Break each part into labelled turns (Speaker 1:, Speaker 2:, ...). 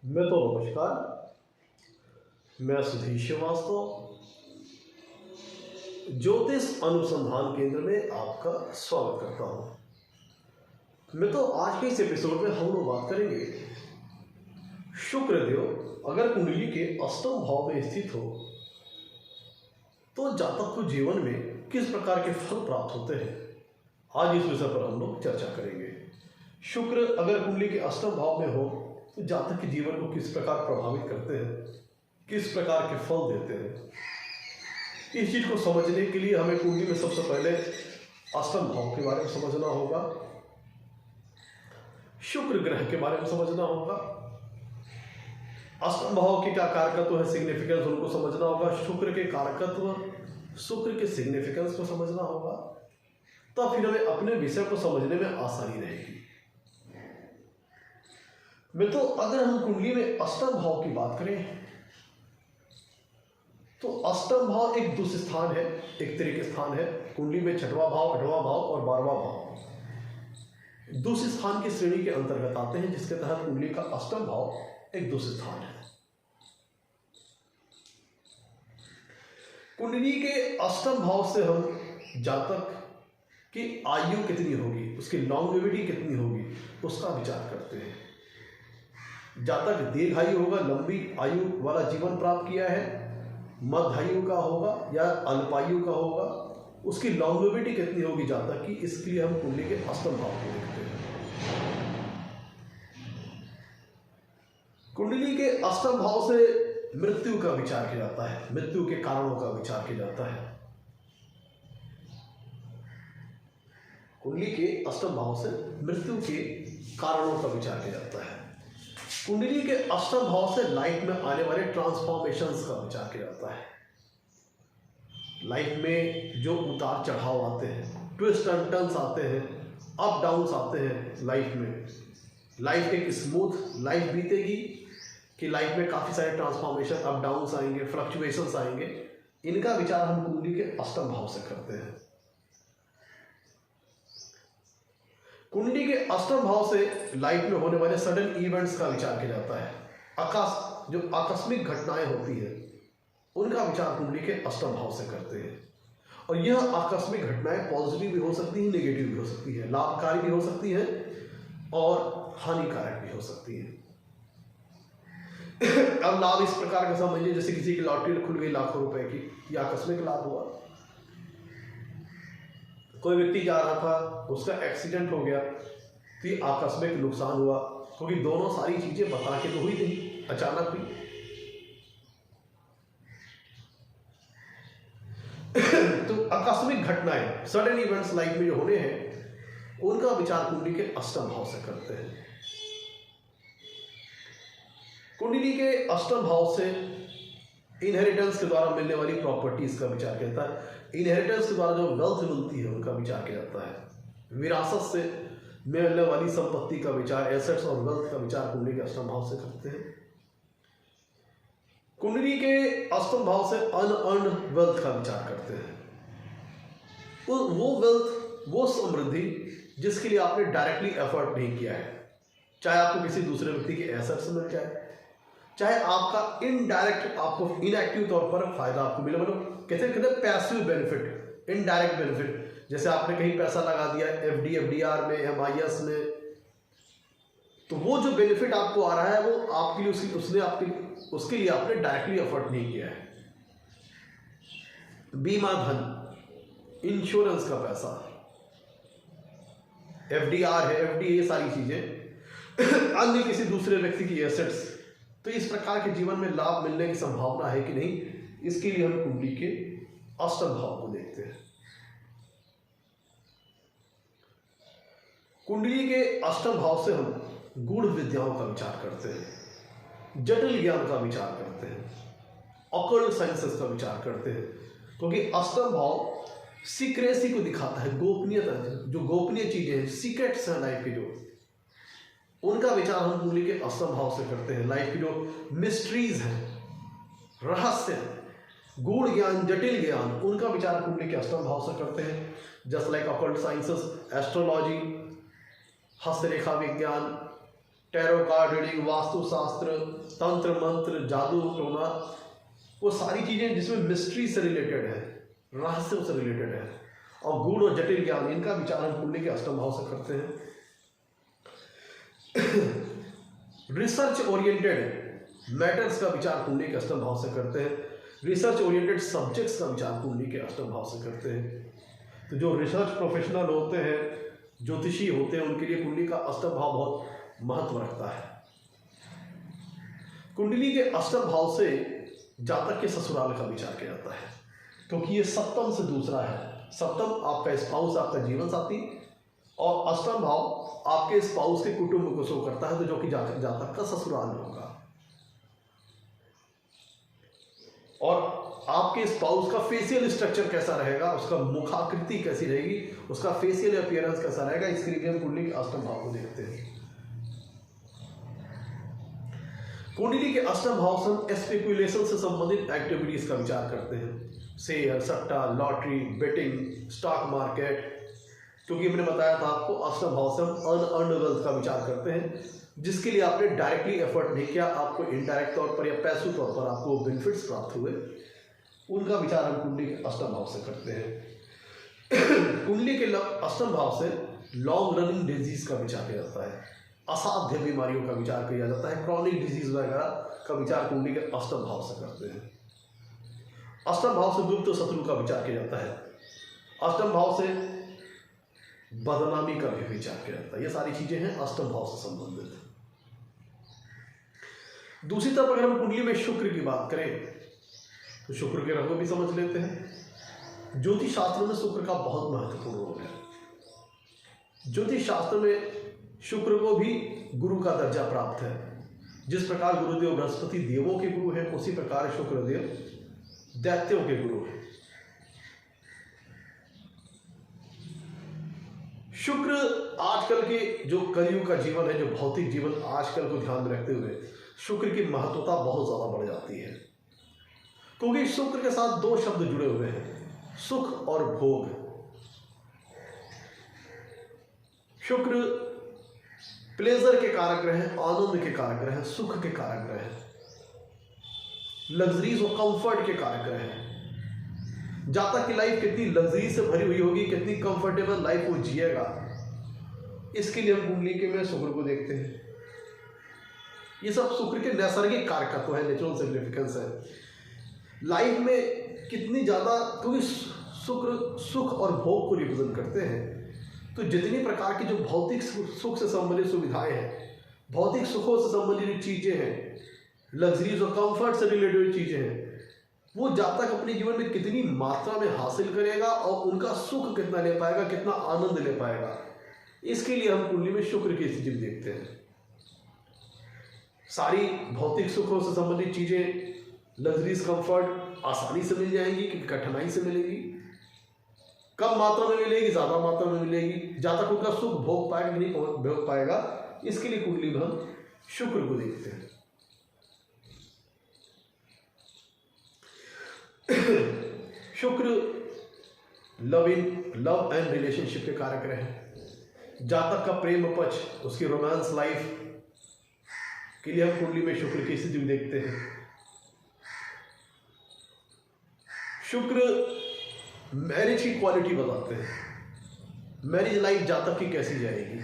Speaker 1: नमस्कार। मैं सुधीर श्रीवास्तव ज्योतिष अनुसंधान केंद्र में आपका स्वागत करता हूं। आज के इस एपिसोड में हम लोग बात करेंगे शुक्र देव अगर कुंडली के अष्टम भाव में स्थित हो तो जातक को जीवन में किस प्रकार के फल प्राप्त होते हैं। आज इस विषय पर हम लोग चर्चा करेंगे। शुक्र अगर कुंडली के अष्टम भाव में हो तो जातक के जीवन को किस प्रकार प्रभावित करते हैं, किस प्रकार के फल देते हैं। इस चीज को समझने के लिए हमें कुंडली में सबसे पहले अष्टम भाव के बारे में समझना होगा, शुक्र ग्रह के बारे में समझना होगा, अष्टम भाव के क्या कारकत्व है, सिग्निफिकेंस उनको समझना होगा, शुक्र के कारकत्व, शुक्र के सिग्निफिकेंस को समझना होगा, तब फिर हमें अपने विषय को समझने में आसानी रहेगी। अगर हम कुंडली में अष्टम भाव की बात करें तो अष्टम भाव एक दुष्ट स्थान है, एक तृतीय स्थान है। कुंडली में छठवां भाव, आठवां भाव और 12वां भाव दुष्ट स्थान की श्रेणी के अंतर्गत आते हैं, जिसके तहत कुंडली का अष्टम भाव एक दुष्ट स्थान है। कुंडली के अष्टम भाव से हम जातक की आयु कितनी होगी, उसकी लॉन्गेविटी कितनी होगी, उसका विचार करते हैं। जातक दीर्घायु होगा, लंबी आयु वाला जीवन प्राप्त किया है, मध्यायु का होगा या अल्पायु का होगा, उसकी लॉन्गेविटी कितनी होगी जातक की, इसके लिए हम कुंडली के अष्टम भाव को देखते हैं। कुंडली के अष्टम भाव से मृत्यु का विचार किया जाता है, मृत्यु के कारणों का विचार किया जाता है। कुंडली के अष्टम भाव से मृत्यु के कारणों का विचार किया जाता है। कुंडली के अष्टम भाव से लाइफ में आने वाले ट्रांसफॉर्मेशंस का विचार किया जाता है। लाइफ में जो उतार चढ़ाव आते हैं, ट्विस्ट एंड टर्न्स आते हैं, अप डाउन्स आते हैं लाइफ में, लाइफ एक स्मूथ लाइफ बीतेगी कि लाइफ में काफ़ी सारे ट्रांसफॉर्मेशन, अप डाउन्स आएंगे, फ्लक्चुएशंस आएंगे, इनका विचार हम कुंडली के अष्टम भाव से करते हैं। कुंडली के अष्टम भाव से लाइफ में होने वाले सडन इवेंट्स का विचार किया जाता है। जो आकस्मिक घटनाएं होती है उनका विचार कुंडली के अष्टम भाव से करते हैं। और यह आकस्मिक घटनाएं पॉजिटिव भी हो सकती है, नेगेटिव भी हो सकती है, लाभकारी भी हो सकती है और हानिकारक भी हो सकती है। अब लाभ इस प्रकार का समझिए, जैसे किसी की लॉटरी खुल गई लाखों रुपए की, यह आकस्मिक लाभ हुआ। कोई व्यक्ति जा रहा था, उसका एक्सीडेंट हो गया तो ये आकस्मिक नुकसान हुआ, क्योंकि दोनों सारी चीजें बता के तो हुई नहीं, अचानक हुई। तो आकस्मिक घटनाएं, सडन इवेंट्स लाइफ में जो होने हैं, उनका विचार कुंडली के अष्टम भाव से करते हैं। कुंडली के अष्टम भाव से इनहेरिटेंस के द्वारा मिलने वाली प्रॉपर्टीज का विचार किया जाता है। इनहेरिटेंस के द्वारा जो वेल्थ मिलती है उनका विचार किया जाता है। विरासत से मिलने वाली संपत्ति का विचार, एसेट्स और वेल्थ का विचार कुंडली के अष्टम भाव से करते हैं। कुंडली के अष्टम भाव से अनअर्न्ड वेल्थ का विचार करते हैं। वो वेल्थ, वो समृद्धि जिसके लिए आपने डायरेक्टली एफर्ट नहीं किया है, चाहे आपको किसी दूसरे व्यक्ति के एसेट्स मिल जाए, चाहे आपका इनडायरेक्ट, आपको इनएक्टिव तौर पर फायदा आपको मिले, मतलब कहते हैं पैसिव बेनिफिट, इनडायरेक्ट बेनिफिट। जैसे आपने कहीं पैसा लगा दिया एफडी, एफडीआर में, एमआईएस में, तो वो जो बेनिफिट आपको आ रहा है वो आपके लिए उसके लिए आपने डायरेक्टली एफर्ट नहीं किया है। बीमा धन, इंश्योरेंस का पैसा, एफडीआर है, एफडी, ये सारी चीजें अन्य किसी दूसरे व्यक्ति की एसेट्स, तो इस प्रकार के जीवन में लाभ मिलने की संभावना है कि नहीं, इसके लिए हम कुंडली के अष्टम भाव को देखते हैं। कुंडली के अष्टम भाव से हम गूढ़ विद्याओं का विचार करते हैं, जटिल ज्ञान का विचार करते हैं, ऑकल्ट साइंसेस का विचार करते हैं, क्योंकि अष्टम भाव सीक्रेसी को दिखाता है, गोपनीयता, जो गोपनीय चीजें हैं, सीक्रेट्स हैं लाइफ के, जो उनका विचार हम कुंडली के अष्टम भाव से करते हैं। लाइफ की जो मिस्ट्रीज हैं, रहस्य, गूढ़ ज्ञान, जटिल ज्ञान, उनका विचार कुंडली के अष्टम भाव से करते हैं। Just like occult sciences, astrology, हस्तरेखा विज्ञान, टैरो कार्ड रीडिंग, वास्तुशास्त्र, तंत्र मंत्र, जादू टोना, वो सारी चीजें जिसमें मिस्ट्री से रिलेटेड है, रहस्यों से रिलेटेड है, और गूढ़ और जटिल ज्ञान, इनका विचार हम कुंडली के अष्टम भाव से करते हैं। रिसर्च ओरिएंटेड मैटर्स का विचार कुंडली के अष्टम भाव से करते हैं। रिसर्च ओरिएंटेड सब्जेक्ट्स का विचार कुंडली के अष्टम भाव से करते हैं। तो जो रिसर्च प्रोफेशनल होते हैं, ज्योतिषी होते हैं, उनके लिए कुंडली का अष्टम भाव बहुत महत्व रखता है। कुंडली के अष्टम भाव से जातक के ससुराल का विचार किया जाता है, क्योंकि ये सप्तम से दूसरा है। सप्तम आपका स्पाउस, आपका जीवन साथी, और अष्टम भाव आपके स्पाउस के कुटुंब को शो करता है, तो जो कि जातक का ससुराल होगा। और आपके स्पाउस का फेशियल स्ट्रक्चर कैसा रहेगा, उसका मुखाकृति कैसी रहेगी, उसका फेशियल अपीयरेंस कैसा रहेगा, इसके लिए हम कुंडली के अष्टम भाव को देखते हैं। कुंडली के अष्टम भाव से हम स्पेकुलेशन से संबंधित एक्टिविटीज का विचार करते हैं, शेयर, सट्टा, लॉटरी, बेटिंग, स्टॉक मार्केट, क्योंकि मैंने बताया था आपको अष्टम भाव से हम अनअर्न्ड वेल्थ का विचार करते हैं, जिसके लिए आपने डायरेक्टली एफर्ट नहीं किया, आपको इनडायरेक्ट तौर पर या पैसों तौर पर आपको बेनिफिट्स प्राप्त हुए, उनका विचार हम कुंडली के अष्टम भाव से करते हैं। कुंडली के अष्टम भाव से लॉन्ग रनिंग डिजीज का विचार किया जाता है, असाध्य बीमारियों का विचार किया जाता है, क्रॉनिक डिजीज वगैरह का विचार कुंडली के अष्टम भाव से करते हैं। अष्टम भाव से गुप्त शत्रु का विचार किया जाता है, अष्टम भाव से बदनामी का भी विचार किया जाता है। ये सारी चीजें हैं अष्टम भाव से संबंधित। दूसरी तरफ अगर हम कुंडली में शुक्र की बात करें तो शुक्र के रंग भी समझ लेते हैं। ज्योतिष शास्त्र में शुक्र का बहुत महत्वपूर्ण रोल है। ज्योतिष शास्त्र में शुक्र को भी गुरु का दर्जा प्राप्त है। जिस प्रकार गुरुदेव बृहस्पति देवों के गुरु हैं, उसी प्रकार शुक्रदेव दैत्यों के गुरु हैं। शुक्र आजकल के जो कलयुग का जीवन है, जो भौतिक जीवन आजकल को ध्यान में रखते हुए शुक्र की महत्वता बहुत ज्यादा बढ़ जाती है, क्योंकि शुक्र के साथ दो शब्द जुड़े हुए हैं, सुख और भोग। शुक्र प्लेजर के कारक ग्रह है, आनंद के कारक ग्रह है, सुख के कारक ग्रह है, लग्जरीज और कंफर्ट के कारक ग्रह है। जातक की लाइफ कितनी लग्जरी से भरी हुई होगी, कितनी कंफर्टेबल लाइफ वो जिएगा, इसके लिए हम कुंडली के में शुक्र को देखते हैं। ये सब शुक्र के नैसर्गिक कारकत्व है, नेचुरल सिग्निफिकेंस है लाइफ में कितनी ज्यादा, क्योंकि शुक्र सुख और भोग को रिप्रेजेंट करते हैं। तो जितनी प्रकार की जो भौतिक सुख से संबंधित सुविधाएं हैं, भौतिक सुखों से संबंधित चीजें हैं, लग्जरीज और कंफर्ट से रिलेटेड चीजें हैं, वो जातक अपने जीवन में कितनी मात्रा में हासिल करेगा और उनका सुख कितना ले पाएगा, कितना आनंद ले पाएगा, इसके लिए हम कुंडली में शुक्र की स्थिति देखते हैं। सारी भौतिक सुखों से संबंधित चीजें, लग्जरीज, कंफर्ट आसानी से मिल जाएंगी कि कठिनाई से मिलेगी, कम मात्रा में मिलेगी, ज्यादा मात्रा में मिलेगी, जातक उनका सुख भोग पाएगा कि नहीं भोग पाएगा, इसके लिए कुंडली में हम शुक्र को देखते हैं। शुक्र लव एंड रिलेशनशिप के कारक ग्रह है। जातक का प्रेम पक्ष, उसकी रोमांस लाइफ के लिए हम कुंडली में शुक्र की स्थिति देखते हैं। शुक्र मैरिज की क्वालिटी बताते हैं, मैरिज लाइफ जातक की कैसी जाएगी,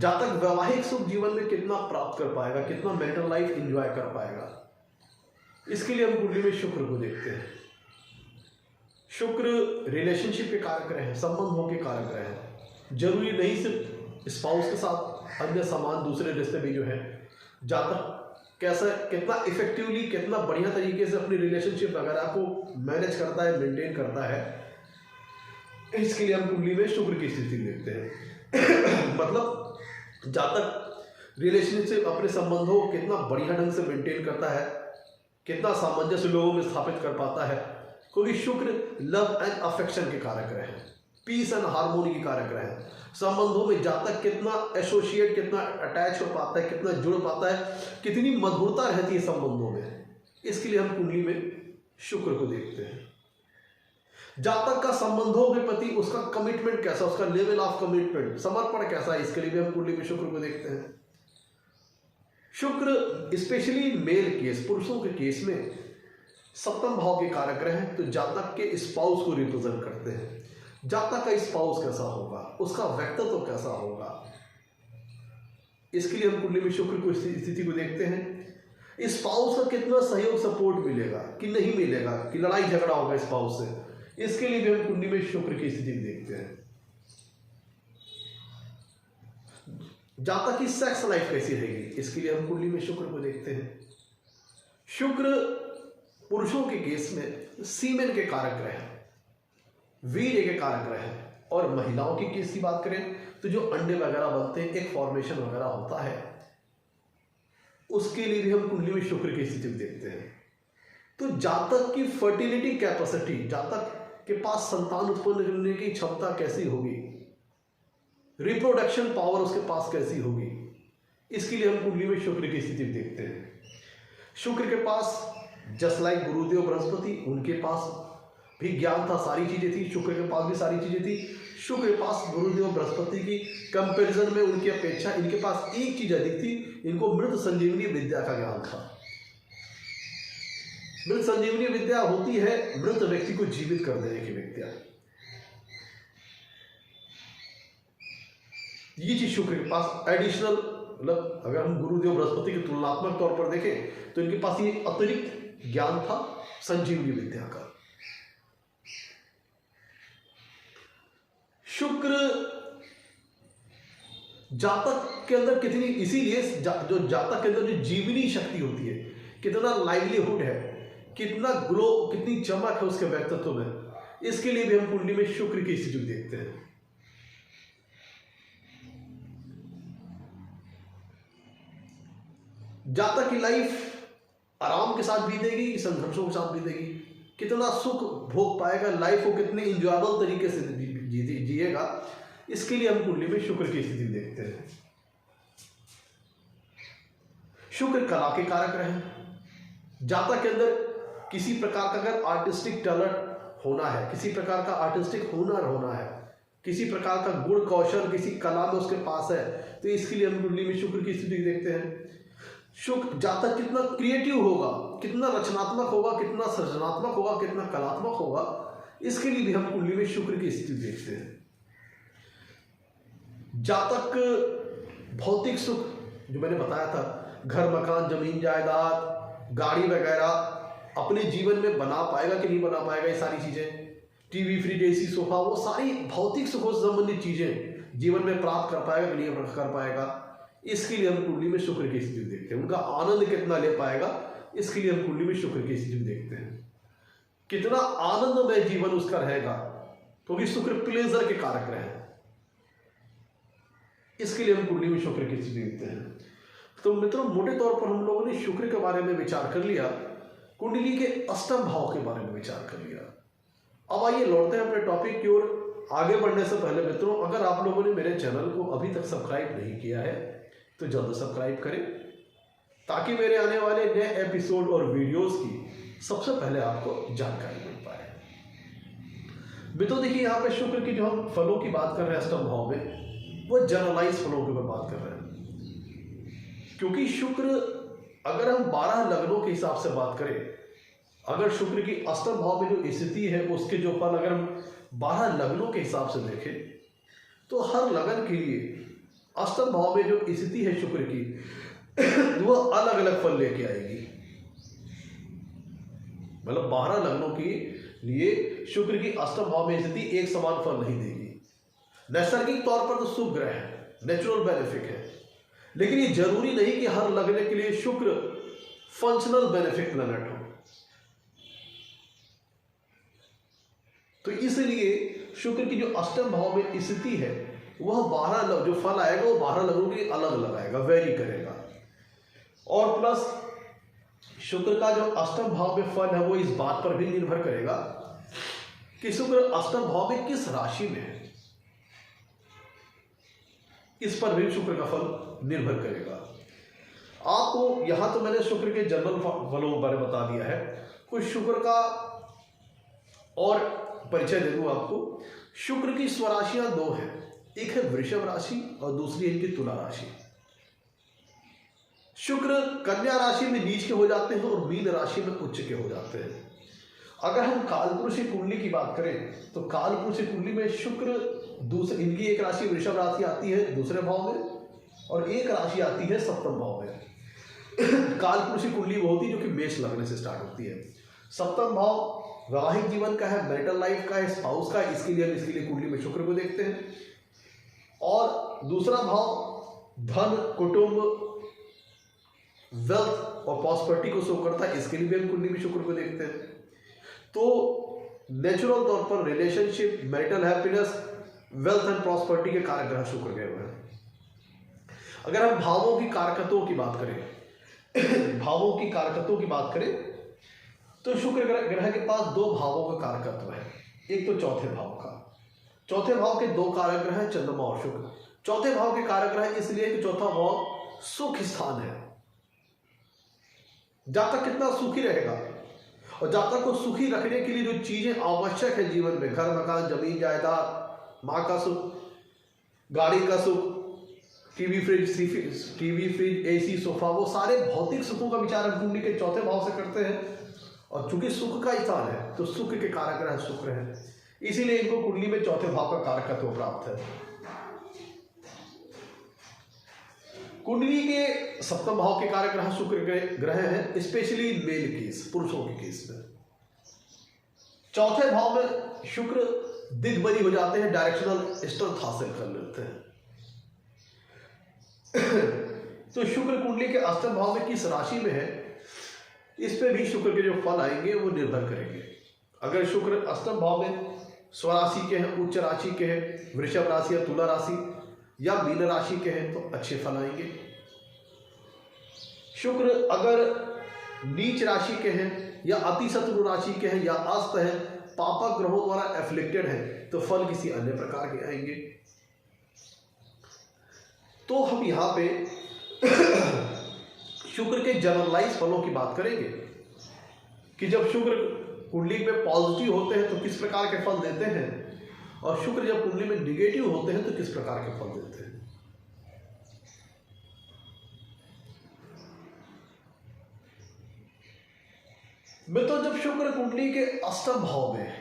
Speaker 1: जातक वैवाहिक सुख जीवन में कितना प्राप्त कर पाएगा, कितना मैरिटल लाइफ एंजॉय कर पाएगा, इसके लिए हम कुंडली में शुक्र को देखते हैं। शुक्र रिलेशनशिप के कारक ग्रह है, संबंधों के कारक ग्रह है। जरूरी नहीं सिर्फ स्पाउस के साथ, अन्य समान दूसरे रिश्ते भी जो है, जातक कैसा कितना इफेक्टिवली, कितना बढ़िया तरीके से अपनी रिलेशनशिप वगैरह को मैनेज करता है, मेंटेन करता है, इसके लिए हम कुंडली में शुक्र की स्थिति देखते हैं। मतलब जातक रिलेशनशिप, अपने संबंधों को कितना बढ़िया ढंग से मेंटेन करता है, कितना सामंजस्य लोगों में स्थापित कर पाता है, क्योंकि शुक्र लव एंड अफेक्शन के कारक ग्रह है, पीस एंड हार्मोनी के कारक ग्रह है। संबंधों में जातक कितना एसोसिएट, कितना अटैच हो पाता है, कितना जुड़ पाता है, कितनी मधुरता रहती है संबंधों में, इसके लिए हम कुंडली में शुक्र को देखते हैं। जातक का संबंधों के प्रति उसका कमिटमेंट कैसा, उसका लेवल ऑफ कमिटमेंट, समर्पण कैसा है, इसके लिए भी हम कुंडली में शुक्र को देखते हैं। शुक्र स्पेशली मेल केस, पुरुषों के केस में सप्तम भाव के कारक ग्रह हैं, तो जातक के स्पाउस को रिप्रेजेंट करते हैं। जातक का स्पाउस कैसा होगा, उसका व्यक्तित्व कैसा होगा, इसके लिए हम कुंडली में शुक्र को स्थिति को देखते हैं। स्पाउस का कितना सहयोग सपोर्ट मिलेगा कि नहीं मिलेगा, कि लड़ाई झगड़ा होगा स्पाउस से, इसके लिए भी हम कुंडली में शुक्र की स्थिति देखते हैं। जातक की सेक्स लाइफ कैसी रहेगी, इसके लिए हम कुंडली में शुक्र को देखते हैं। शुक्र पुरुषों के केस में सीमेन के कारक ग्रह है, वीर्य के कारक ग्रह है, और महिलाओं की केस की बात करें तो जो अंडे वगैरह बनते हैं, एक फॉर्मेशन वगैरह होता है, उसके लिए भी हम कुंडली में शुक्र की स्थिति देखते हैं। तो जातक की फर्टिलिटी कैपेसिटी, जातक के पास संतान उत्पन्न करने की क्षमता कैसी होगी, रिप्रोडक्शन पावर उसके पास कैसी होगी, इसके लिए हम कुंडली में शुक्र की स्थिति देखते हैं। शुक्र के पास जस्ट लाइक गुरुदेव बृहस्पति, उनके पास भी ज्ञान था, सारी चीजें थी, शुक्र के पास भी सारी चीजें थी। शुक्र के पास गुरुदेव बृहस्पति की कंपैरिजन में उनकी अपेक्षा इनके पास एक चीज अधिक थी, इनको मृत संजीवनी विद्या का ज्ञान था। मृत संजीवनी विद्या होती है मृत व्यक्ति को जीवित कर देने की विद्या। ये चीज शुक्र के पास एडिशनल, मतलब अगर हम गुरुदेव बृहस्पति के तुलनात्मक तौर पर देखें तो इनके पास ये अतिरिक्त ज्ञान था संजीवनी विद्या का। शुक्र जातक के अंदर कितनी, इसीलिए जो जातक के अंदर जो जीवनी शक्ति होती है, कितना लाइवलीहुड है, कितना ग्लो, कितनी चमक है उसके व्यक्तित्व में, इसके लिए भी हम कुंडली में शुक्र की स्थिति देखते हैं। जातक की लाइफ आराम के साथ बीतेगी कि संघर्षों के साथ बीतेगी, कितना सुख भोग पाएगा, लाइफ को कितने इंजॉयबल तरीके से जिएगा, इसके लिए हम कुंडली में शुक्र की स्थिति देखते हैं। शुक्र कला के कारक रहे। जातक के अंदर किसी प्रकार का अगर आर्टिस्टिक टैलेंट होना है, किसी प्रकार का आर्टिस्टिक हुनर होना है, किसी प्रकार का गुण कौशल किसी कला में उसके पास है, तो इसके लिए हम कुंडली में शुक्र की स्थिति देखते हैं। शुक्र जातक कितना क्रिएटिव होगा, कितना रचनात्मक होगा, कितना सृजनात्मक होगा, कितना कलात्मक होगा, इसके लिए भी हम कुंडली में शुक्र की स्थिति देखते हैं। जातक भौतिक सुख, जो मैंने बताया था, घर मकान जमीन जायदाद गाड़ी वगैरह अपने जीवन में बना पाएगा कि नहीं बना पाएगा, ये सारी चीजें, टीवी फ्रिज एसी सोफा, वो सारी भौतिक सुखों से संबंधित चीजें जीवन में प्राप्त कर पाएगा कि नहीं कर पाएगा, इसके लिए हम कुंडली में शुक्र की स्थिति देखते हैं। उनका आनंद कितना ले पाएगा, इसके लिए हम कुंडली में शुक्र की स्थिति देखते हैं। कितना आनंदमय जीवन उसका रहेगा, क्योंकि शुक्र प्लेजर के कारक रहे, इसके लिए हम कुंडली में शुक्र की स्थिति देखते हैं। तो मित्रों, मोटे तौर पर हम लोगों ने शुक्र के बारे में विचार कर लिया, कुंडली के अष्टम भाव के बारे में विचार कर लिया। अब आइए लौटते हैं अपने टॉपिक की ओर। आगे बढ़ने से पहले मित्रों, अगर आप लोगों ने मेरे चैनल को अभी तक सब्सक्राइब नहीं किया है तो जल्द सब्सक्राइब करें, ताकि मेरे आने वाले नए एपिसोड और वीडियोस की सबसे पहले आपको जानकारी मिल पाए। मित्रों देखिए, यहाँ पे शुक्र की जो हम फलों की बात कर रहे हैं अष्टम भाव में, वो जनरलाइज फलों के ऊपर बात कर रहे हैं, क्योंकि शुक्र अगर हम 12 लग्नों के हिसाब से बात करें, अगर शुक्र की अष्टम भाव में जो स्थिति है उसके जो फल अगर हम 12 लग्नों के हिसाब से देखें, तो हर लगन के लिए अष्टम भाव में जो स्थिति है शुक्र की, वह अलग अलग फल लेके आएगी। मतलब 12 लग्नों के लिए शुक्र की अष्टम भाव में स्थिति एक समान फल नहीं देगी। नैसर्गिक तौर पर तो शुभ ग्रह है, नेचुरल बेनिफिट है, लेकिन ये जरूरी नहीं कि हर लगने के लिए शुक्र फंक्शनल बेनिफिट प्लैनेट हो। तो इसलिए शुक्र की जो अष्टम भाव में स्थिति है, वह 12 जो फल आएगा वो 12 लग्नों के अलग अलग आएगा, वेरी करेगा। और प्लस शुक्र का जो अष्टम भाव में फल है वो इस बात पर भी निर्भर करेगा कि शुक्र अष्टम भाव में किस राशि में है, इस पर भी शुक्र का फल निर्भर करेगा। आपको यहां तो मैंने शुक्र के जनरल फलों के बारे में बता दिया है, कुछ शुक्र का और परिचय दे दूं आपको। शुक्र की स्वराशियां दो हैं, एक है वृषभ राशि और दूसरी है इनकी तुला राशि। शुक्र कन्या राशि में नीच के हो जाते हैं और मीन राशि में उच्च के हो जाते हैं। अगर हम कालपुरुष की कुंडली की बात करें तो कालपुरुष की कुंडली में शुक्र दूसरे, इनकी एक राशि वृषभ राशि आती है दूसरे भाव में और एक राशि आती है सप्तम भाव में। कालपुरुष की कुंडली वो होती है जो कि मेष लग्न से स्टार्ट होती है। सप्तम भाव वैवाहिक जीवन का है, मैरिटल लाइफ का है, स्पाउस का है, इसके लिए हम इसके लिए कुंडली में शुक्र को देखते हैं। और दूसरा भाव धन, कुटुंब, वेल्थ और प्रॉस्पेरिटी को शो करता है, इसके लिए भी हम कुंडली में शुक्र को देखते हैं। तो नेचुरल तौर पर relationship, marital happiness, wealth and prosperity के कारक ग्रह शुक्र गए हुए हैं। अगर हम भावों की कारकत्वों की बात करें भावों की कारकत्वों की बात करें तो शुक्र ग्रह के पास दो भावों का कारकत्व है। एक तो चौथे भाव का, चौथे भाव के दो कारक ग्रह हैं चंद्रमा और शुक्र। चौथे भाव के कारक ग्रह इसलिए कि चौथा भाव सुख स्थान है। जातक कितना सुखी रहेगा और जातक को सुखी रखने के लिए जो चीजें आवश्यक है जीवन में, घर, मकान, जमीन, जायदाद, माँ का सुख, गाड़ी का सुख, टीवी फ्रिज, एसी, सोफा, वो सारे भौतिक सुखों का विचार हम कुंडली के चौथे भाव से करते हैं। और चूंकि सुख का स्थान है तो सुख के कारक ग्रह शुक्र है, इसीलिए इनको कुंडली में चौथे भाव का कारकत्व प्राप्त है। कुंडली के सप्तम भाव के कारक ग्रह शुक्र ग्रह हैं, स्पेशली मेल केस, पुरुषों के केस में। चौथे भाव में शुक्र दिग्बली हो जाते हैं, डायरेक्शनल स्ट्रेंथ हासिल कर लेते हैं। तो शुक्र कुंडली के अष्टम भाव में किस राशि में है, इस पे भी शुक्र के जो फल आएंगे वो निर्भर करेंगे। अगर शुक्र अष्टम भाव में स्वराशि के हैं, उच्च राशि के हैं, वृषभ राशि या तुला राशि या मीन राशि के हैं तो अच्छे फल आएंगे। शुक्र अगर नीच राशि के हैं या अति शत्रु राशि के हैं या अस्त हैं, पापक ग्रहों द्वारा एफ्लिक्टेड है तो फल किसी अन्य प्रकार के आएंगे। तो हम यहां पे शुक्र के जनरलाइज फलों की बात करेंगे कि जब शुक्र कुंडली में पॉजिटिव होते हैं तो किस प्रकार के फल देते हैं और शुक्र जब कुंडली में निगेटिव होते हैं तो किस प्रकार के फल देते हैं। मैं तो जब शुक्र कुंडली के अष्टम भाव में,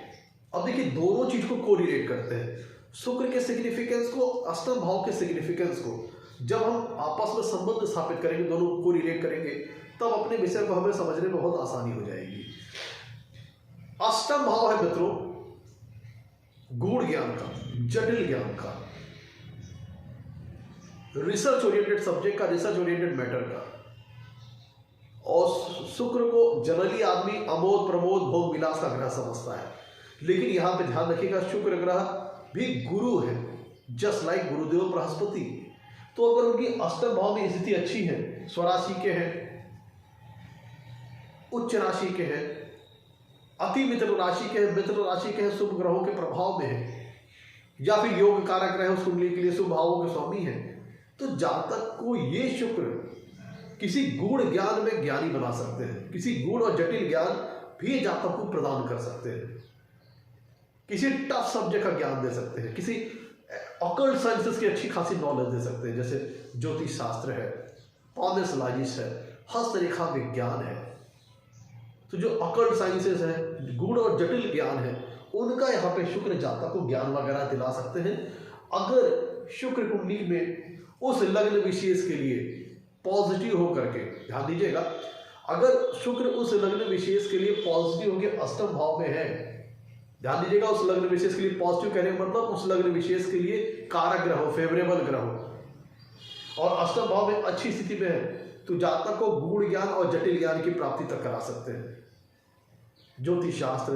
Speaker 1: अब देखिए दोनों चीज को कोरिलेट करते हैं, शुक्र के सिग्निफिकेंस को, अष्टम भाव के सिग्निफिकेंस को जब हम आपस में संबंध स्थापित करेंगे, दोनों को रिलेट करेंगे, तब अपने विषय को हमें समझने में बहुत आसानी हो जाएगी। अष्टम भाव है मित्रों गूढ़ ज्ञान का, जटिल ज्ञान का, रिसर्च ओरिएंटेड सब्जेक्ट का, रिसर्च ओरिएंटेड मैटर का। और शुक्र को जनरली आदमी अमोद, प्रमोद, भोग विलास का ग्रह समझता है, लेकिन यहां पे ध्यान रखिएगा शुक्र ग्रह भी गुरु है, जस्ट लाइक गुरुदेव बृहस्पति। तो अगर उनकी अष्टम भाव में स्थिति अच्छी है, स्वराशि के हैं, उच्च राशि के हैं, अति मित्र राशि के हैं, मित्र राशि के हैं, शुभ ग्रहों के प्रभाव में है या फिर योग कारक ग्रह उस कुंडली के लिए शुभ भावों के स्वामी हैं, तो जातक को ये शुक्र किसी गूढ़ ज्ञान में ज्ञानी बना सकते हैं, किसी गूढ़ और जटिल ज्ञान भी जातक को प्रदान कर सकते हैं, किसी टफ सब्जेक्ट का ज्ञान दे सकते हैं, किसी ऑकल्ट साइंसेस की अच्छी खासी नॉलेज दे सकते हैं, जैसे ज्योतिष शास्त्र है, पॉमेसोलॉजिस्ट है, हस्तरेखा विज्ञान है। तो जो ऑकल्ट साइंसेस हैं, गूढ़ और जटिल ज्ञान है, उनका यहाँ पे शुक्र जातक को ज्ञान वगैरह दिला सकते हैं। अगर शुक्र कुंडली में उस लग्न विशेष के लिए पॉजिटिव होकर के, ध्यान दीजिएगा, अगर शुक्र उस लग्न विशेष के लिए पॉजिटिव होकर अष्टम भाव में है, ध्यान दीजिएगा, उस लग्न विशेष के लिए पॉजिटिव कहने का मतलब उस लग्न विशेष के लिए कारक ग्रह हो, फेवरेबल ग्रह हो और अष्टम भाव में अच्छी स्थिति में है, तो जातक को गूढ़ ज्ञान और जटिल ज्ञान की प्राप्ति तक करा सकते हैं। ज्योतिष शास्त्र,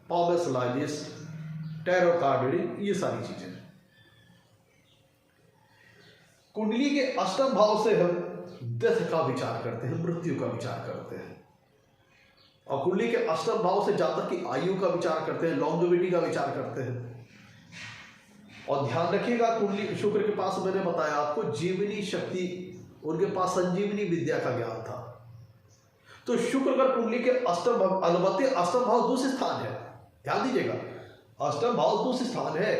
Speaker 1: पॉमेसोलॉजिस्ट, टैरो कार्ड रीडिंग, ये सारी चीजें। कुंडली के अष्टम भाव से हम डेथ का विचार करते हैं, मृत्यु का विचार करते हैं, और कुंडली के अष्टम भाव से जातक की आयु का विचार करते हैं, लॉन्जेविटी का विचार करते हैं। और ध्यान रखिएगा, कुंडली शुक्र के पास, मैंने बताया आपको, जीवनी शक्ति, उनके पास संजीवनी विद्या का ज्ञान था। तो शुक्र अगर कुंडली के अष्टम भाव, अलबत्ते अष्टम भाव दूसरे स्थान है, ध्यान दीजिएगा, अष्टम भाव दूसरा स्थान है,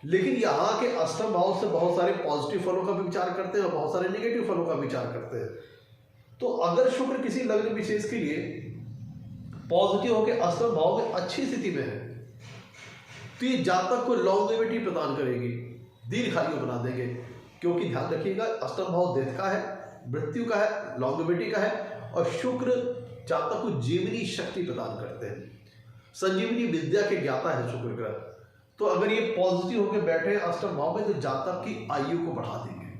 Speaker 1: लेकिन यहाँ के अष्टम भाव से बहुत सारे पॉजिटिव फलों का भी विचार करते हैं और बहुत सारे नेगेटिव फलों का विचार करते हैं। तो अगर शुक्र किसी लग्न विशेष के लिए पॉजिटिव होकर अष्टम भाव में अच्छी स्थिति में है तो ये जातक को लॉन्गेविटी प्रदान करेगी, दीर्घायु बना देंगे। क्योंकि ध्यान रखिएगा, अष्टम भाव डेथ का है, मृत्यु का है, लॉन्गेविटी का है, और शुक्र जातक को जीवनी शक्ति प्रदान करते हैं, संजीवनी विद्या के ज्ञाता है शुक्र ग्रह। तो अगर ये पॉजिटिव होकर बैठे हैं अष्टम भाव में तो जातक की आयु को बढ़ा देंगे,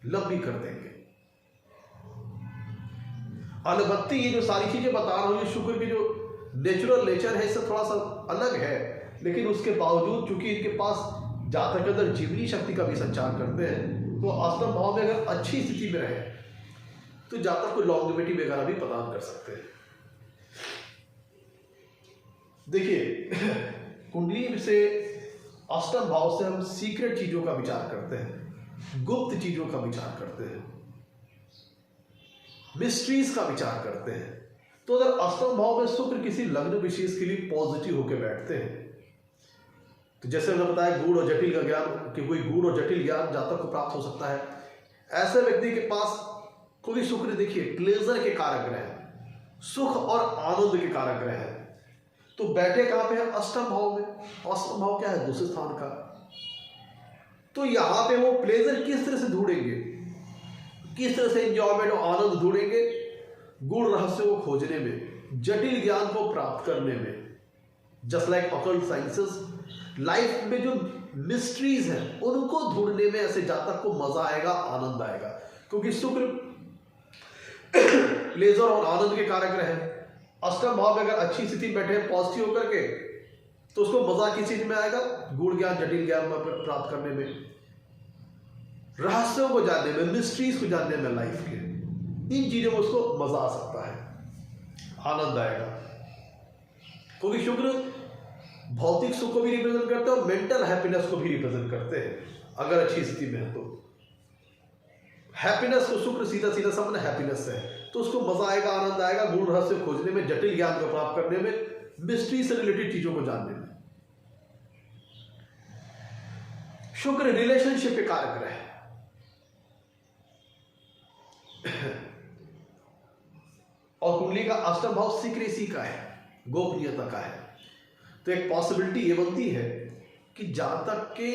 Speaker 1: लंबी कर देंगे। अलबत्ते ये जो सारी चीजें बता रहा हूं, ये शुक्र की जो नेचुरल नेचर है इससे थोड़ा सा अलग है, लेकिन उसके बावजूद चूंकि इनके पास जातक के अंदर जीवनी शक्ति का भी संचार करते हैं, तो अष्टम भाव में अगर अच्छी स्थिति में रहे तो जातक को लॉन्गेविटी वगैरह भी प्रदान कर सकते हैं। देखिए, कुंडली से अष्टम भाव से हम सीक्रेट चीजों का विचार करते हैं, गुप्त चीजों का विचार करते हैं, मिस्ट्रीज का विचार करते हैं। तो अगर अष्टम भाव में शुक्र किसी लग्न विशेष के लिए पॉजिटिव होकर बैठते हैं, तो जैसे मैंने बताया गूढ़ और जटिल का ज्ञान, कि कोई गूढ़ और जटिल ज्ञान जातक को प्राप्त हो सकता है। ऐसे व्यक्ति के पास कोई शुक्र देखिए प्लेजर के कारक ग्रह है, सुख और आनंद के कारक ग्रह है, तो बैठे कहां पे है? अष्टम भाव में। अष्टम भाव क्या है? दूसरे स्थान का। तो यहां पे वो प्लेजर किस तरह से ढूंढेंगे, किस तरह से एंजॉयमेंट और आनंद ढूंढेंगे? गूढ़ रहस्य को खोजने में, जटिल ज्ञान को प्राप्त करने में। Just like occult sciences, life में जो मिस्ट्रीज हैं उनको ढूंढने में ऐसे जातक को मजा आएगा, आनंद आएगा, क्योंकि शुक्र प्लेजर और आनंद के कारक ग्रह है। अष्टम भाव में अगर अच्छी स्थिति में बैठे पॉजिटिव होकर के, तो उसको मजा किस चीज में आएगा? गूढ़ ज्ञान, जटिल ज्ञान प्राप्त करने में, रहस्यों को जानने में, मिस्ट्रीज को जानने में, लाइफ के इन चीजों में उसको मजा आ सकता है, आनंद आएगा। क्योंकि शुक्र भौतिक सुख को भी रिप्रेजेंट करते हैं और मेंटल हैप्पीनेस को भी रिप्रेजेंट करते हैं। अगर अच्छी स्थिति में है तो हैप्पीनेस को शुक्र सीधा सीधा संबंध हैप्पीनेस से है, तो उसको मजा आएगा, आनंद आएगा गूढ़ रहस्य खोजने में, जटिल ज्ञान को प्राप्त करने में, मिस्ट्री से रिलेटेड चीजों को जानने में। शुक्र रिलेशनशिप के कारक ग्रह है। और कुंडली का अष्टम भाव सीक्रेसी का है, गोपनीयता का है। तो एक पॉसिबिलिटी ये बनती है कि जातक के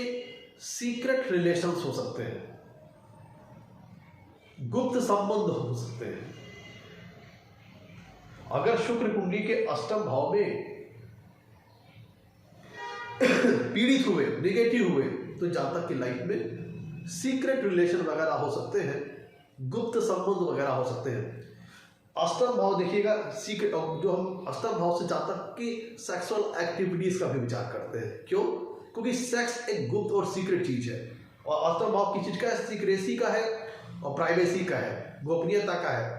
Speaker 1: सीक्रेट रिलेशंस हो सकते हैं, गुप्त संबंध हो सकते हैं। अगर शुक्र कुंडली के अष्टम भाव में पीड़ित हुए, निगेटिव हुए, तो जातक की लाइफ में सीक्रेट रिलेशन वगैरह हो सकते हैं, गुप्त संबंध वगैरह हो सकते हैं। अष्टम भाव देखिएगा, सीक्रेट, जो हम अष्टम भाव से जातक की सेक्सुअल एक्टिविटीज का भी विचार करते हैं। क्यों? क्योंकि सेक्स एक गुप्त और सीक्रेट चीज है, और अष्टम भाव की चीज का है? सीक्रेसी का है और प्राइवेसी का है, गोपनीयता का है।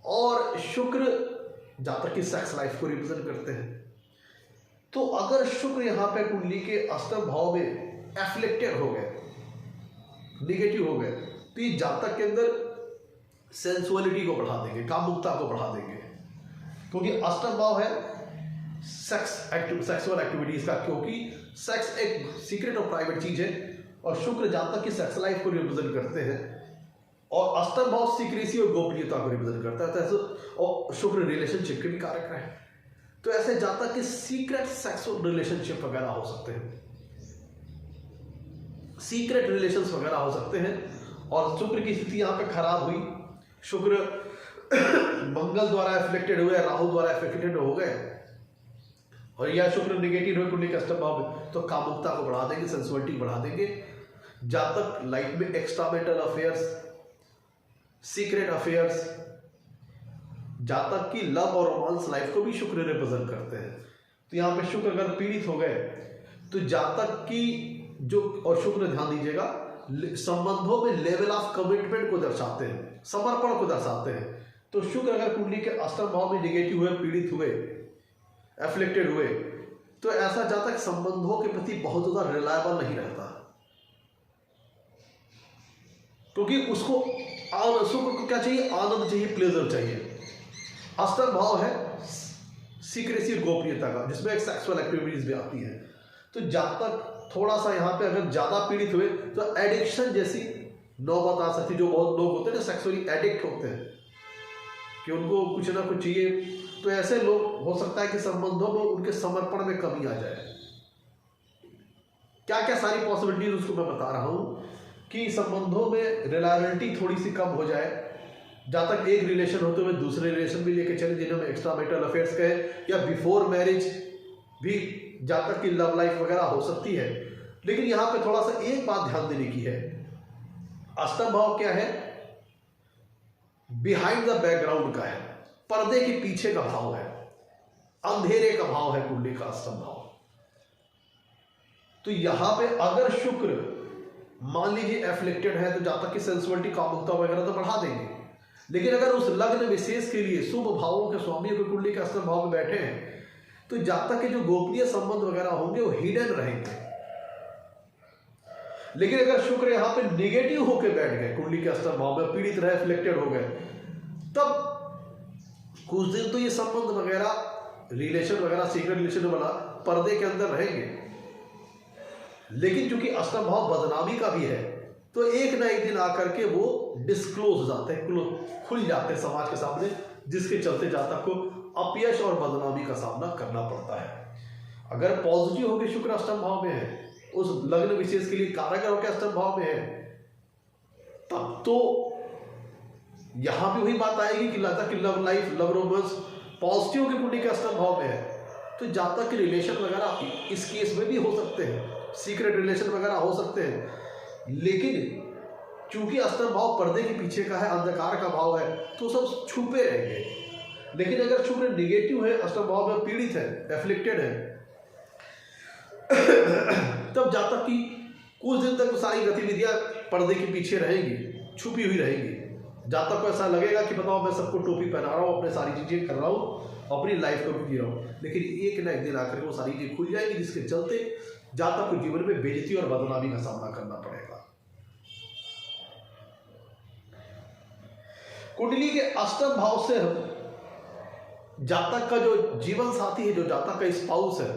Speaker 1: और शुक्र जातक की सेक्स लाइफ को रिप्रेजेंट करते हैं। तो अगर शुक्र यहाँ पे कुंडली के अष्टम भाव में एफ्लिक्टेड हो गए, निगेटिव हो गए, तो ये जातक के अंदर सेंसुअलिटी को बढ़ा देंगे, कामुकता को बढ़ा देंगे। क्योंकि अष्टम भाव है सेक्सुअल एक्टिविटीज का, क्योंकि सेक्स एक सीक्रेट और प्राइवेट चीज है, और शुक्र जातक की सेक्स लाइफ को रिप्रेजेंट करते हैं, और अष्टम भाव सीक्रेसी और गोपनीयता को रिप्रेजेंट करता है। तो ऐसे, और शुक्र रिलेशनशिप के भी कारक है, तो ऐसे जातक के सीक्रेट सेक्सुअल रिलेशनशिप वगैरह हो सकते हैं, सीक्रेट रिलेशंस वगैरह हो सकते हैं। और शुक्र की स्थिति यहाँ पे खराब हुई, शुक्र मंगल द्वारा एफ्लेक्टेड हुए, राहु द्वारा एफ्लेक्टेड हो गए, और यह शुक्र निगेटिव हुए कुंडली के अष्टम भाव में, तो कामुकता को बढ़ा देंगे, सेंसुअलिटी बढ़ा देंगे। जातक लाइफ में एक्स्ट्रामैरिटल अफेयर्स, सीक्रेट अफेयर्स, जातक की लव और रोमांस लाइफ को भी शुक्र रिप्रेजेंट करते हैं। तो यहाँ पे शुक्र अगर पीड़ित हो गए तो जातक की जो, और शुक्र ध्यान दीजिएगा संबंधों में लेवल ऑफ कमिटमेंट को दर्शाते हैं, समर्पण को दर्शाते हैं। तो शुक्र अगर कुंडली के अष्टम भाव में निगेटिव हुए, पीड़ित हुए, एफ्लिक्टेड हुए, तो ऐसा जातक संबंधों के प्रति बहुत ज्यादा रिलायबल नहीं रहता, क्योंकि उसको शुक्र को क्या चाहिए? आनंद चाहिए, प्लेजर चाहिए। अष्टम भाव है सीक्रेसी, गोपनीयता का, जिसमें एक सेक्सुअल एक्टिविटीज भी आती है। तो जातक थोड़ा सा यहाँ पे अगर ज्यादा पीड़ित हुए तो एडिक्शन जैसी नौबत आ सकती है। जो बहुत लोग होते हैं ना सेक्सुअली एडिक्ट होते हैं कि उनको कुछ ना कुछ चाहिए, तो ऐसे लोग हो सकता है कि संबंधों में उनके समर्पण में कमी आ जाए। क्या क्या सारी पॉसिबिलिटीज उसको मैं बता रहा हूं कि संबंधों में रिलायबिलिटी थोड़ी सी कम हो जाए। जहाँ तक एक रिलेशन होते हुए दूसरे रिलेशन भी लेके चले, जिन्हें हम एक्स्ट्रा मैरिटल अफेयर्स कहे, या बिफोर मैरिज भी जहाँ तक की लव लाइफ वगैरह हो सकती है। लेकिन यहाँ पे थोड़ा सा एक बात ध्यान देने की है, अष्टम भाव क्या है? बिहाइंड द बैकग्राउंड का है, पर्दे के पीछे का भाव है, अंधेरे का भाव है कुंडली का अष्टम भाव। तो यहां पे अगर शुक्र मान लीजिए एफ्लिक्टेड है तो जहां तक की सेंसुअलिटी, कामुकता वगैरह तो बढ़ा देंगे। लेकिन अगर उस लग्न विशेष के लिए शुभ भावों के स्वामी के कुंडली के अष्टम भाव में बैठे हैं तो जहां तक के जो गोपनीय संबंध वगैरह होंगे वो हिडन रहेंगे। लेकिन अगर शुक्र यहां पे निगेटिव होकर बैठ गए कुंडली के अष्टम भाव में, पीड़ित रहे, एफ्लिक्टेड हो गए, तब कुछ दिन तो ये संबंध वगैरह, रिलेशन वगैरह, सीक्रेट रिलेशन वाला पर्दे के अंदर रहेंगे। लेकिन चूंकि अष्टम भाव बदनामी का भी है तो एक ना एक दिन आकर के वो डिस्क्लोज हो जाते हैं, खुल जाते हैं समाज के सामने, जिसके चलते जातक को अपयश और बदनामी का सामना करना पड़ता है। अगर पॉजिटिव होकर शुक्र अष्टम भाव में है, उस लग्न विशेष के लिए कारक होकर अष्टम भाव में है, तब तो यहां भी वही बात आएगी कि लगता कि love life, love romance positive की कुंडली के अष्टम भाव में है तो जातक के रिलेशन वगैरह इस केस में भी हो सकते हैं, सीक्रेट रिलेशन वगैरह हो सकते हैं। लेकिन चूंकि अष्टम भाव पर्दे के पीछे का है, अंधकार का भाव है, तो सब छुपे रहेंगे। लेकिन अगर शुक्र निगेटिव है, अष्टम भाव में पीड़ित है, एफ्लिक्टेड है, तब जातक की कुछ दिन तक सारी गतिविधियां पर्दे के पीछे रहेंगी, छुपी हुई रहेंगी। जातक को ऐसा लगेगा कि बताओ मैं सबको टोपी पहना रहा हूँ, अपने सारी चीजें कर रहा हूँ, अपनी लाइफ को भी जी रहा हूँ, लेकिन एक ना एक दिन आकर के वो सारी चीजें खुल जाएंगी, जिसके चलते जातक को जीवन में बेइज्जती और बदनामी का सामना करना पड़ेगा। कुंडली के अष्टम भाव से हम जातक का जो जीवन साथी है, जो जातक का स्पाउस है,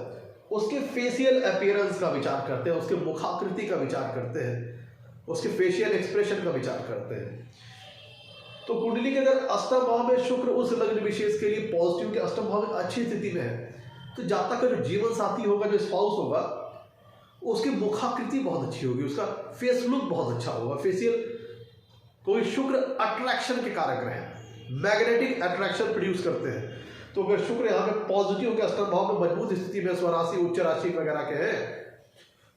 Speaker 1: उसके फेशियल अपीयरेंस का विचार करते हैं, उसके मुखाकृति का विचार करते हैं, उसके फेशियल एक्सप्रेशन का विचार करते हैं। तो कुंडली के अगर अष्टम भाव में शुक्र उस लग्न विशेष के लिए पॉजिटिव के अष्टम भाव में अच्छी स्थिति में है तो जातक का जो जीवन साथी होगा, जो स्पाउस होगा, उसकी मुखाकृति बहुत अच्छी होगी, उसका फेस लुक बहुत अच्छा होगा। फेशियल कोई शुक्र अट्रैक्शन के कारक रहे, मैग्नेटिक अट्रैक्शन प्रोड्यूस करते हैं। तो अगर शुक्र यहाँ पे पॉजिटिव के अष्टम भाव में मजबूत स्थिति में, स्वराशि, उच्च राशि वगैरह के हैं,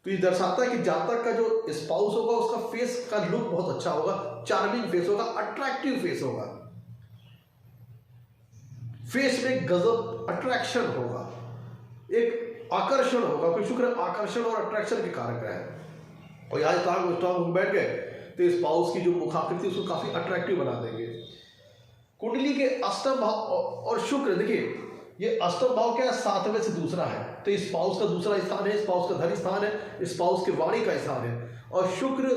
Speaker 1: तो ये दर्शाता है कि जातक का जो स्पाउस होगा उसका फेस का लुक बहुत अच्छा होगा, चार्मिंग फेस होगा, अट्रैक्टिव फेस होगा, फेस में गजब अट्रैक्शन होगा, एक आकर्षण होगा। कोई शुक्र आकर्षण और अट्रैक्शन के कारक है और यहाँ स्ट्रांग बैठ गए तो स्पाउस की जो मुखाकृति उसको काफी अट्रैक्टिव बना देंगे। कुंडली के अष्टम भाव और शुक्र, देखिए ये अष्टम भाव क्या है, 7वें से दूसरा है, तो स्पाउस का दूसरा स्थान है, स्पाउस का धन स्थान है, स्पाउस के वाणी का स्थान है। और शुक्र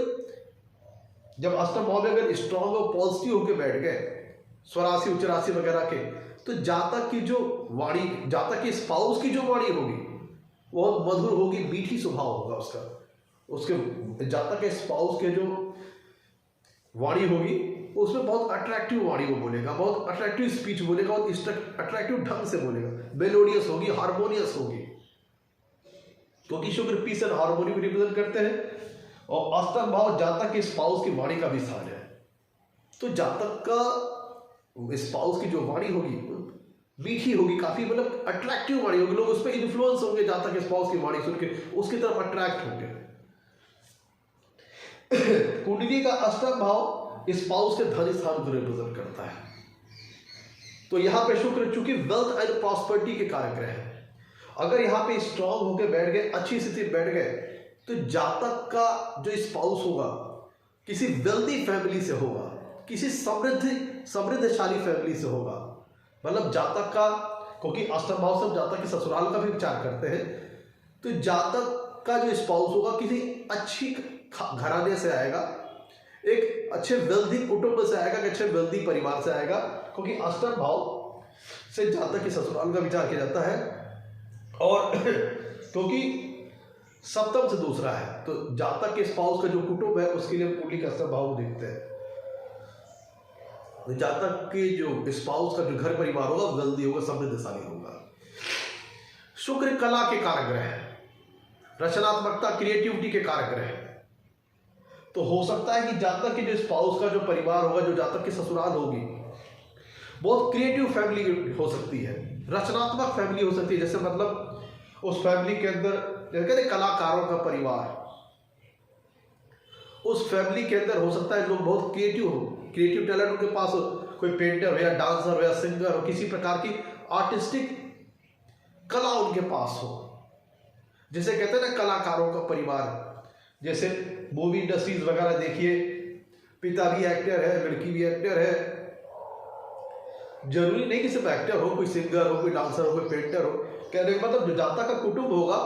Speaker 1: जब अष्टम भाव में अगर स्ट्रांग और पॉजिटिव होकर बैठ गए, स्वराशि, उच्च राशि वगैरह के, तो जातक की जो वाणी, जातक की स्पाउस की जो वाणी होगी बहुत मधुर होगी, मीठी स्वभाव होगा उसका, उसके जातक के स्पाउस के जो वाणी होगी उसमें बहुत अट्रैक्टिव वाणी वो बोलेगा, बहुत अट्रैक्टिव स्पीच बोलेगा, बहुत अट्रैक्टिव ढंग से बोलेगा, मेलोडियस होगी, हार्मोनियस होगी, क्योंकि शुक्र पीस एंड हार्मोनी को रिप्रेजेंट करते हैं। और अष्टम भाव जातक के स्पाउस की वाणी का भी स्थान है, तो जातक का स्पाउस की जो वाणी होगी मीठी होगी, काफी मतलब अट्रैक्टिव वाणी होगी, लोग उस पर इन्फ्लुएंस होंगे, जातक के स्पाउस की वाणी सुन के उसकी तरफ अट्रैक्ट होंगे। कुंडली का अष्टम भाव स्पाउस के धन स्थान को रिप्रेजेंट करता है। तो यहां पे शुक्र चूंकि वेल्थ एंड प्रॉस्पेरिटी के कारक रहे, अगर यहां पे स्ट्रांग होकर बैठ गए, अच्छी स्थिति बैठ गए, तो जातक का जो स्पाउस होगा किसी वेल्दी फैमिली से होगा, किसी समृद्धशाली फैमिली से होगा। मतलब जातक का, क्योंकि अष्टम भाव से हम जातक के ससुराल का भी विचार करते हैं, तो जातक का जो स्पाउस होगा किसी अच्छी घराने से आएगा, एक अच्छे वेल्दी कुटुंब से आएगा, एक अच्छे वेल्दी परिवार से आएगा, क्योंकि अष्टम भाव से जातक के ससुराल का विचार किया जाता है। और क्योंकि सप्तम से दूसरा है तो जातक के स्पाउस का जो कुटुंब है उसके लिए कुंडली का अष्टम भाव देखते हैं। तो जातक के जो स्पाउस का जो घर परिवार होगा वेल्दी होगा, समृद्धशाली होगा। शुक्र कला के कारक ग्रह है, रचनात्मकता क्रिएटिविटी के कारक ग्रह है। तो हो सकता है कि जातक के जो स्पाउस का जो परिवार होगा, जो जातक की ससुराल होगी, बहुत क्रिएटिव फैमिली हो सकती है, रचनात्मक फैमिली हो सकती है। जैसे मतलब उस फैमिली के अंदर कहते हैं कलाकारों का परिवार, उस फैमिली के अंदर हो सकता है लोग बहुत क्रिएटिव हो, क्रिएटिव टैलेंट उनके पास हो, कोई पेंटर हो या डांसर हो या सिंगर हो, किसी प्रकार की आर्टिस्टिक कला उनके पास हो। जिसे कहते हैं ना कलाकारों का परिवार। जैसे मूवी इंडस्ट्रीज वगैरह देखिए, पिता भी एक्टर है, लड़की भी एक्टर है। जरूरी नहीं कि सिर्फ एक्टर हो, कोई सिंगर हो, कोई डांसर हो, कोई पेंटर हो। कहने का मतलब जो जातक का कुटुंब होगा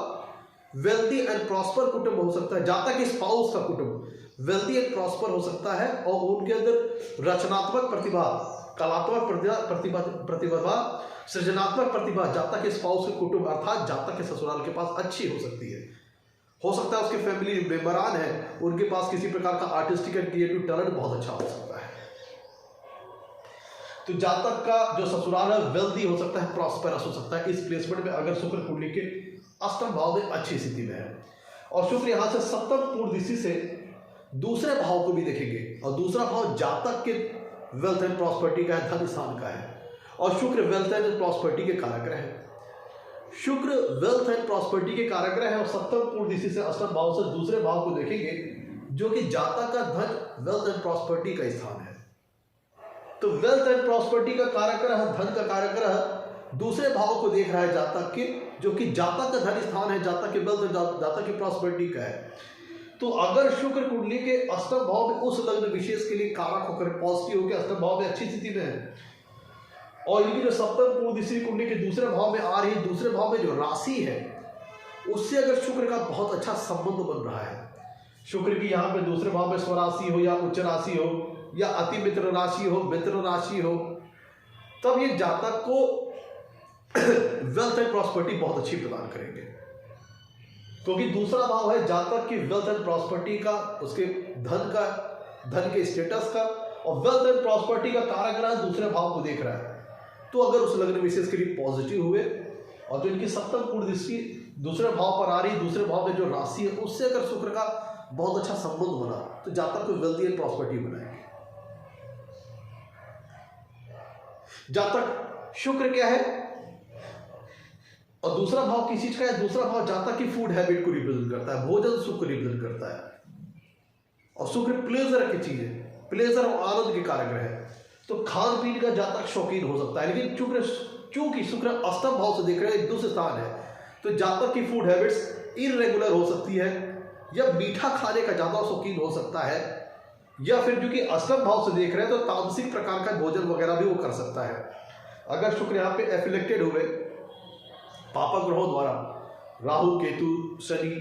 Speaker 1: वेल्दी एंड प्रॉस्पर कुटुंब हो सकता है। जातक के स्पाउस का कुटुंब वेल्दी एंड प्रॉस्पर हो सकता है और उनके अंदर रचनात्मक प्रतिभा, कलात्मक प्रतिभा, सृजनात्मक प्रतिभा जातक के स्पाउस के कुटुंब अर्थात जातक के ससुराल के पास अच्छी हो सकती है। हो सकता है उसकी फैमिली मेंबरान है, उनके पास किसी प्रकार का आर्टिस्टिक एंड क्रिएटिव टैलेंट बहुत अच्छा हो सकता है। तो जातक का जो ससुराल है वेल्दी हो सकता है, प्रॉस्पेरस हो सकता है इस प्लेसमेंट में अगर शुक्र कुंडली के अष्टम भाव में अच्छी स्थिति में है। और शुक्र यहां से सप्तम पूर्ण दृष्टि से दूसरे भाव को भी देखेंगे और दूसरा भाव जातक के वेल्थ एंड प्रॉस्पेरिटी का है, धन स्थान का है। और शुक्र वेल्थ एंड प्रॉस्पेरिटी के कारक ग्रह है। शुक्र वेल्थ एंड प्रॉस्पेरिटी के कारक ग्रह है और सप्तम पूर्ण दृष्टि से अष्टम भाव से दूसरे भाव को देखेंगे जो कि जातक का धन वेल्थ एंड प्रॉस्पेरिटी का स्थान है। तो वेल्थ एंड प्रॉस्पेरिटी का कारक ग्रह, धन का कारक ग्रह दूसरे भाव को देख रहा है जातक के, जो कि जातक का धन स्थान है, जातक के वेल्थ, जातक की प्रॉस्पेरिटी का है। तो अगर शुक्र कुंडली के अष्टम भाव में उस लग्न विशेष के लिए कारक होकर पॉजिटिव होकर अष्टम भाव में अच्छी स्थिति में है और इनकी जो सप्तम पूर्ण दृष्टि कुंडली के दूसरे भाव में आ रही है, दूसरे भाव में जो राशि है उससे अगर शुक्र का बहुत अच्छा संबंध बन रहा है, शुक्र की यहाँ पे दूसरे भाव में स्वराशि हो या उच्च राशि हो या अति मित्र राशि हो, मित्र राशि हो, तब ये जातक को वेल्थ एंड प्रॉस्पेरिटी बहुत अच्छी प्रदान करेंगे। क्योंकि दूसरा भाव है जातक की वेल्थ एंड प्रॉस्पेरिटी का, उसके धन के स्टेटस का, और वेल्थ एंड प्रॉस्पेरिटी का कारक ग्रह दूसरे भाव को देख रहा है। तो अगर उस लग्न विशेष के लिए पॉजिटिव हुए और जो इनकी सप्तम पूर्ण दृष्टि दूसरे भाव पर आ रही, दूसरे भाव में जो राशि है उससे अगर शुक्र का बहुत अच्छा संबंध बना तो जातक को वेल्थ एंड प्रॉस्पेरिटी बनाएंगे। जातक शुक्र क्या है और दूसरा भाव किस चीज का है? दूसरा भाव जातक की फूड हैबिट को रिप्रेजेंट करता है, भोजन सुख को रिप्रेजेंट करता है। और शुक्र प्लेजर की चीज है, प्लेजर और आनंद के कारक है। तो खान पीन का जातक शौकीन हो सकता है, लेकिन चूंकि शुक्र अष्टम भाव से देख रहे हैं, एक दूसरे स्थान है, तो जातक की फूड हैबिट्स इरेगुलर हो सकती है या मीठा खाने का ज्यादा शौकीन हो सकता है, या फिर क्योंकि अष्टम भाव से देख रहे हैं तो तामसिक प्रकार का भोजन वगैरह भी वो कर सकता है। अगर शुक्र यहाँ पे एफिलेक्टेड हुए पापा ग्रहों द्वारा, राहु केतु शनि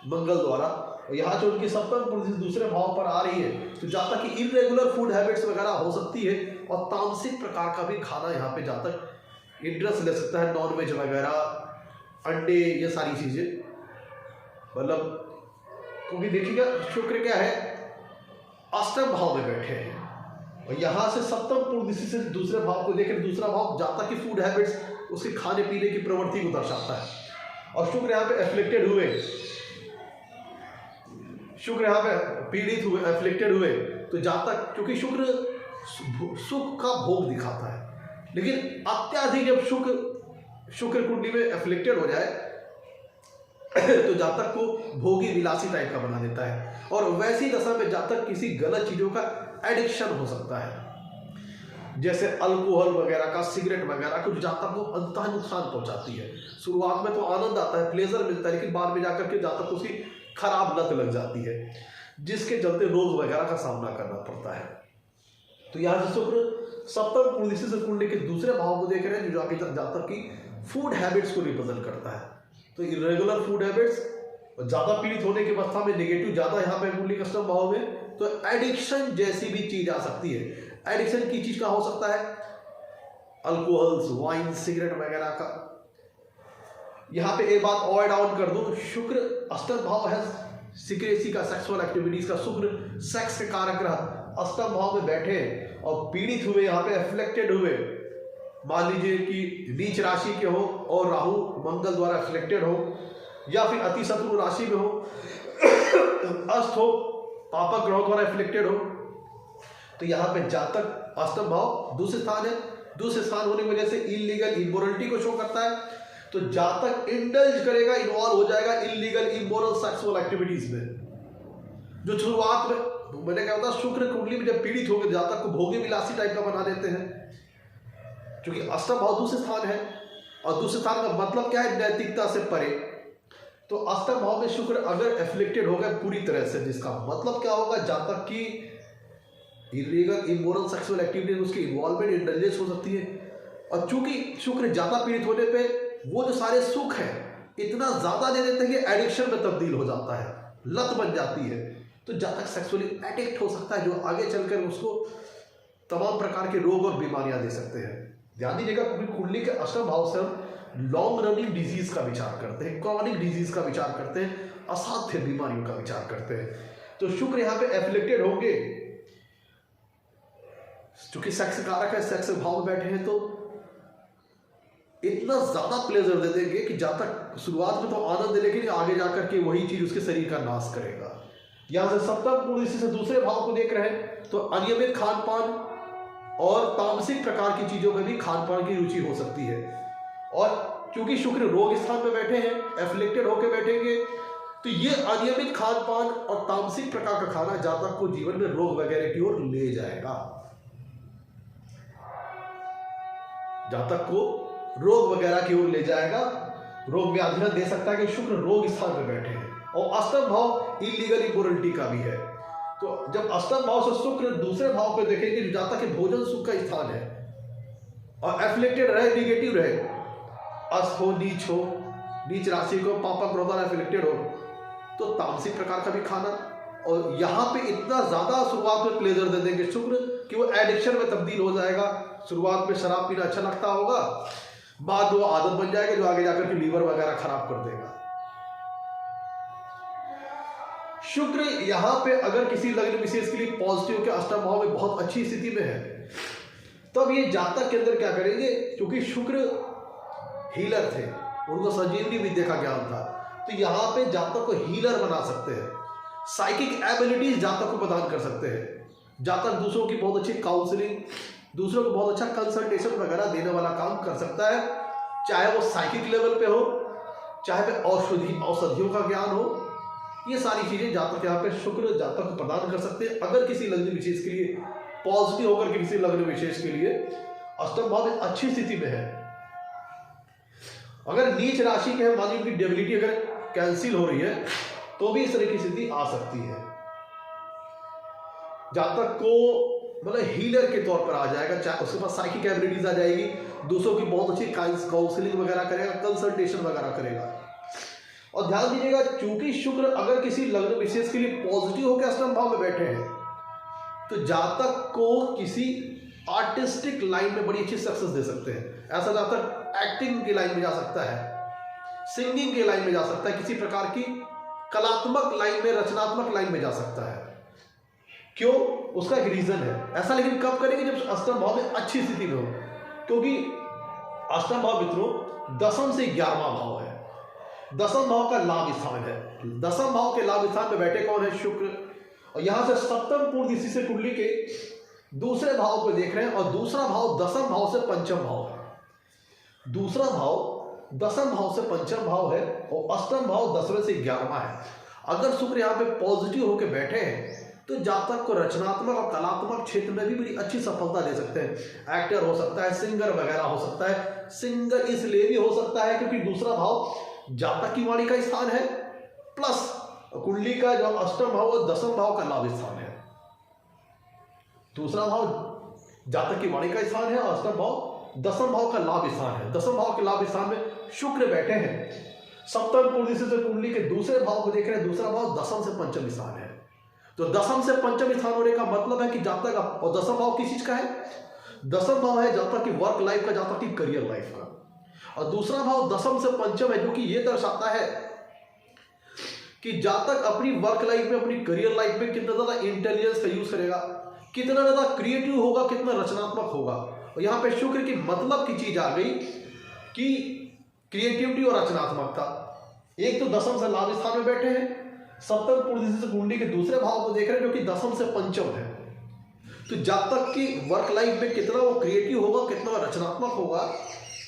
Speaker 1: मंगल द्वारा, और यहाँ जो उनकी सप्तम पूर्ण दूसरे भाव पर आ रही है तो जातक की इरेगुलर फूड हैबिट्स वगैरह हो सकती है और तामसिक प्रकार का भी खाना यहाँ पे जातक इंटरेस्ट ले सकता है, नॉन वेज वगैरह, अंडे, ये सारी चीजें, मतलब क्योंकि देखिएगा शुक्र क्या है अष्टम भाव में बैठे हैं और यहाँ से सप्तम पूर्ण दृष्टि से दूसरे भाव को देखें, दूसरा भाव जातक की फूड हैबिट्स, उसके खाने पीने की प्रवृत्ति को दर्शाता है। और शुक्र यहाँ पे एफ्लिक्टेड हुए, शुक्र यहाँ पे पीड़ित हुए, एफ्लिक्टेड हुए, तो जातक, क्योंकि शुक्र सुख का भोग दिखाता है, लेकिन अत्याधिक जब शुक्र कुंडली में एफ्लिक्टेड हो जाए तो जातक को भोगी विलासी टाइप का बना देता है और वैसी दशा में जातक किसी गलत चीजों का एडिक्शन हो सकता है, जैसे अल्कोहल वगैरह का, सिगरेट वगैरह को, जातक को अंततः नुकसान पहुंचाती है। शुरुआत में तो आनंद आता है, प्लेजर मिलता है, लेकिन बाद में जाकर के जातक को उसकी खराब लत लग जाती है, जिसके चलते रोग वगैरह का सामना करना पड़ता है। तो यहाँ से शुक्र सप्तम पूर्ण दृष्टि से कुंडली के दूसरे भाव को देख रहे हैं, जो आगे तक जातक की फूड हैबिट्स को रिप्रेजेंट करता है। तो इरेगुलर फूड हैबिट्स, ज्यादा पीड़ित होने की अवस्था में नेगेटिव ज्यादा यहाँ पे कुंडली अष्टम भाव में, तो एडिक्शन जैसी भी चीज आ सकती है। एडिक्शन की चीज का हो सकता है अल्कोहल्स, वाइन, सिगरेट वगैरह का। यहां पे एक बात और डाउन कर दूं, शुक्र अष्टम भाव है सिक्रेसी का, सेक्सुअल एक्टिविटीज का। शुक्र सेक्स के कारक ग्रह अष्टम भाव में बैठे और पीड़ित हुए, यहाँ पे अफ्लिक्टेड हुए, मान लीजिए कि नीच राशि के हो और राहु मंगल द्वारा अफ्लिक्टेड हो, या फिर अति शत्रु राशि में हो, अस्त हो, पापक ग्रहों द्वारा अफ्लिक्टेड हो, तो यहाँ पे जातक अष्टम भाव दूसरे स्थान है। दूसरे स्थान होने की वजह से इलीगल इमोरलिटी को शो करता है, तो जातक इंडल्ज करेगा, इन्वॉल्व हो जाएगा इलीगल इमोरल सेक्सुअल एक्टिविटीज में, जो शुरुआत में मैंने क्या होता, शुक्र कुंडली में जब पीड़ित होकर जातक को भोगी विलासी टाइप का बना देते हैं, क्योंकि अष्टम भाव दूसरे स्थान है, और दूसरे स्थान का मतलब क्या है, नैतिकता से परे। तो अष्टम भाव में शुक्र अगर एफ्लिक्टेड हो गया पूरी तरह से, जिसका मतलब क्या होगा, जातक की इलीगल इमोरल सेक्सुअल एक्टिविटी, उसकी इन्वॉल्वमेंट, इंटेलिजेंस हो सकती है। और चूंकि शुक्र ज्यादा पीड़ित होने पे वो जो सारे सुख है इतना ज्यादा दे देते हैं कि एडिक्शन में तब्दील हो जाता है, लत बन जाती है, तो जातक सेक्सुअली एडिक्ट हो सकता है, जो आगे चलकर उसको तमाम प्रकार के रोग और बीमारियां दे सकते हैं। ध्यान दीजिएगा, कुंडली के अष्टम भाव से हम लॉन्ग रनिंग डिजीज का विचार करते हैं, क्रॉनिक डिजीज का विचार करते हैं, असाध्य बीमारियों का विचार करते हैं। तो शुक्र यहाँ पे एफ्लिक्टेड होंगे, चूंकि सेक्स कारक है, सेक्स भाव में बैठे हैं, तो इतना ज्यादा प्लेजर दे देंगे कि जातक शुरुआत में तो आनंद, लेकिन आगे जाकर के वही चीज उसके शरीर का नाश करेगा। यहां से सप्तम पूर्ण से दूसरे भाव को देख रहे हैं, तो अनियमित खान पान और तामसिक प्रकार की चीजों में भी खान पान की रुचि हो सकती है। और क्योंकि शुक्र रोग स्थान में बैठे हैं, एफ्लिक्टेड होकर बैठेंगे, तो ये अनियमित खान पान और तामसिक प्रकार का खाना जातक को जीवन में रोग वगैरह की ओर ले जाएगा, जातक को रोग वगैरह की ओर ले जाएगा, रोग व्याधि दे सकता है कि शुक्र रोग स्थान में बैठे हैं। और अष्टम भाव इलीगल इमोरलिटी का भी है, तो जब अष्टम भाव से शुक्र दूसरे भाव पे देखेंगे, जो जातक के भोजन सुख का स्थान है, और एफ्लिक्टेड रहे, निगेटिव रहे, अस्त हो, नीच राशि को, पापक ग्रह एफ्लिक्टेड हो, तो तामसिक प्रकार का भी खाना, और यहाँ पे इतना ज्यादा शुरुआत में प्लेजर दे देंगे शुक्र कि वो एडिक्शन में तब्दील हो जाएगा। शुरुआत में शराब पीना अच्छा लगता होगा, बाद वो आदत बन जाएगा, जो आगे जाकर के लीवर वगैरह खराब कर देगा। शुक्र यहां पे अगर किसी लग्न विशेष के लिए पॉजिटिव के अष्टम भाव में बहुत अच्छी स्थिति में है, तब ये जातक के अंदर क्या करेंगे, क्योंकि शुक्र हीलर थे, उनको संजीवनी विद्या का ज्ञान था, तो यहां पे जातक को हीलर बना सकते हैं, साइकिक एबिलिटीज जातक को प्रदान कर सकते हैं। जातक दूसरों की बहुत अच्छी काउंसलिंग, दूसरों को बहुत अच्छा कंसल्टेशन वगैरह देने वाला काम कर सकता है, चाहे वो साइकिक लेवल पे हो, चाहे वो औषधियों का ज्ञान हो, ये सारी चीजें जातक यहाँ पे शुक्र जातक को प्रदान कर सकते हैं। अगर किसी लग्न विशेष के लिए पॉजिटिव होकर के किसी लग्न विशेष के लिए अष्टम भाव एक अच्छी स्थिति में है। अगर नीच राशि के हैं, मान लीजिए उनकी डेबिलिटी अगर कैंसिल हो रही है, तो भी इस तरह की स्थिति आ सकती है। जातक को मतलब हीलर के तौर पर आ जाएगा, चाहे उसके पास साइकिक एबिलिटीज आ जाएगी, दूसरों की बहुत अच्छी काउंसलिंग वगैरह करेगा, कंसल्टेशन वगैरह करेगा। और ध्यान दीजिएगा, चूंकि शुक्र अगर किसी लग्न विशेष के लिए पॉजिटिव होकर अष्टम भाव में बैठे हैं, तो जातक को किसी आर्टिस्टिक लाइन में बड़ी अच्छी सक्सेस दे सकते हैं। ऐसा जातक एक्टिंग की लाइन में जा सकता है, सिंगिंग की लाइन में जा सकता है, किसी प्रकार की कलात्मक लाइन में, रचनात्मक लाइन में जा सकता है। क्यों? उसका एक रीजन है ऐसा। लेकिन कब करेंगे? जब अष्टम भाव में अच्छी स्थिति में हो, क्योंकि अष्टम भाव मित्रों 10वीं से 11वां भाव है, 10वीं भाव का लाभ स्थान है। 10वीं भाव के लाभ स्थान में बैठे कौन है? शुक्र। और यहां से सप्तम पूर्ण इसी से कुंडली के दूसरे भाव को देख रहे हैं, और दूसरा भाव 10वें भाव से पंचम भाव है। दूसरा भाव 10वें भाव से पंचम भाव है, और अष्टम भाव 10वें से 11वां है। अगर शुक्र यहाँ पे पॉजिटिव होकर बैठे हैं, तो जातक को रचनात्मक और कलात्मक क्षेत्र में भी बड़ी अच्छी सफलता दे सकते हैं। एक्टर हो सकता है, सिंगर वगैरह हो सकता है। सिंगर इसलिए भी हो सकता है क्योंकि दूसरा भाव जातक की वाणी का स्थान है, प्लस कुंडली का जो अष्टम भाव और 10वें भाव का लाभ स्थान है। दूसरा भाव जातक की वाणी का स्थान है, और अष्टम भाव 10वें भाव का लाभ स्थान है। 10वें भाव के लाभ स्थान में शुक्र बैठे हैं। सप्तम पूर्ण से कुंडली के दूसरे भाव को देख रहे हैं, दूसरा भाव 10वें से पंचम स्थान है। तो 10वें से पंचम स्थान होने का मतलब है कि जातक, और 10वां भाव किस चीज का है? दसम भाव है जातक की वर्क लाइफ का, जातक की करियर लाइफ का। और दूसरा भाव दसम से पंचम है, जो कि ये दर्शाता है कि जातक अपनी वर्क लाइफ में, अपनी करियर लाइफ में कितना ज्यादा इंटेलिजेंस का यूज करेगा, कितना ज्यादा क्रिएटिव होगा, कितना रचनात्मक होगा। और यहाँ पे शुक्र की मतलब की चीज आ गई कि क्रिएटिविटी और रचनात्मकता। एक तो दसम से लाभ स्थान में बैठे हैं, सप्तम पूर्व से कुंडली के दूसरे भाव को देख रहे हैं जो कि दसम से पंचम है। तो जातक की वर्क लाइफ में कितना वो क्रिएटिव होगा, कितना रचनात्मक होगा,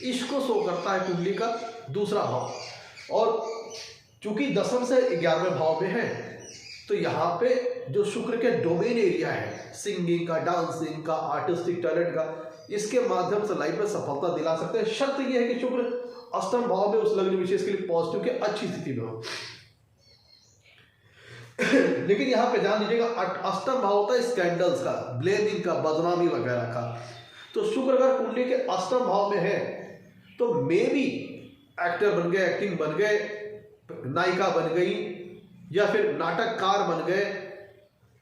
Speaker 1: इसको शो करता है कुंडली का दूसरा भाव। और चूंकि दसम से 11वें भाव में है, तो यहाँ पे जो शुक्र के डोमेन एरिया है, सिंगिंग का, डांसिंग का, आर्टिस्टिक टैलेंट का, इसके माध्यम से लाइफ में सफलता दिला सकते हैं। शर्त यह है कि शुक्र अष्टम भाव में उस लग्न विशेष के लिए पॉजिटिव के अच्छी स्थिति में हो। लेकिन यहाँ पे ध्यान दीजिएगा, अष्टम भाव होता है स्कैंडल्स का, ब्लेमिंग का, बदनामी वगैरह का। तो शुक्र अगर कुंडली के अष्टम भाव में है तो मे बी एक्टर बन गए, एक्टिंग बन गए, नायिका बन गई, या फिर नाटककार बन गए,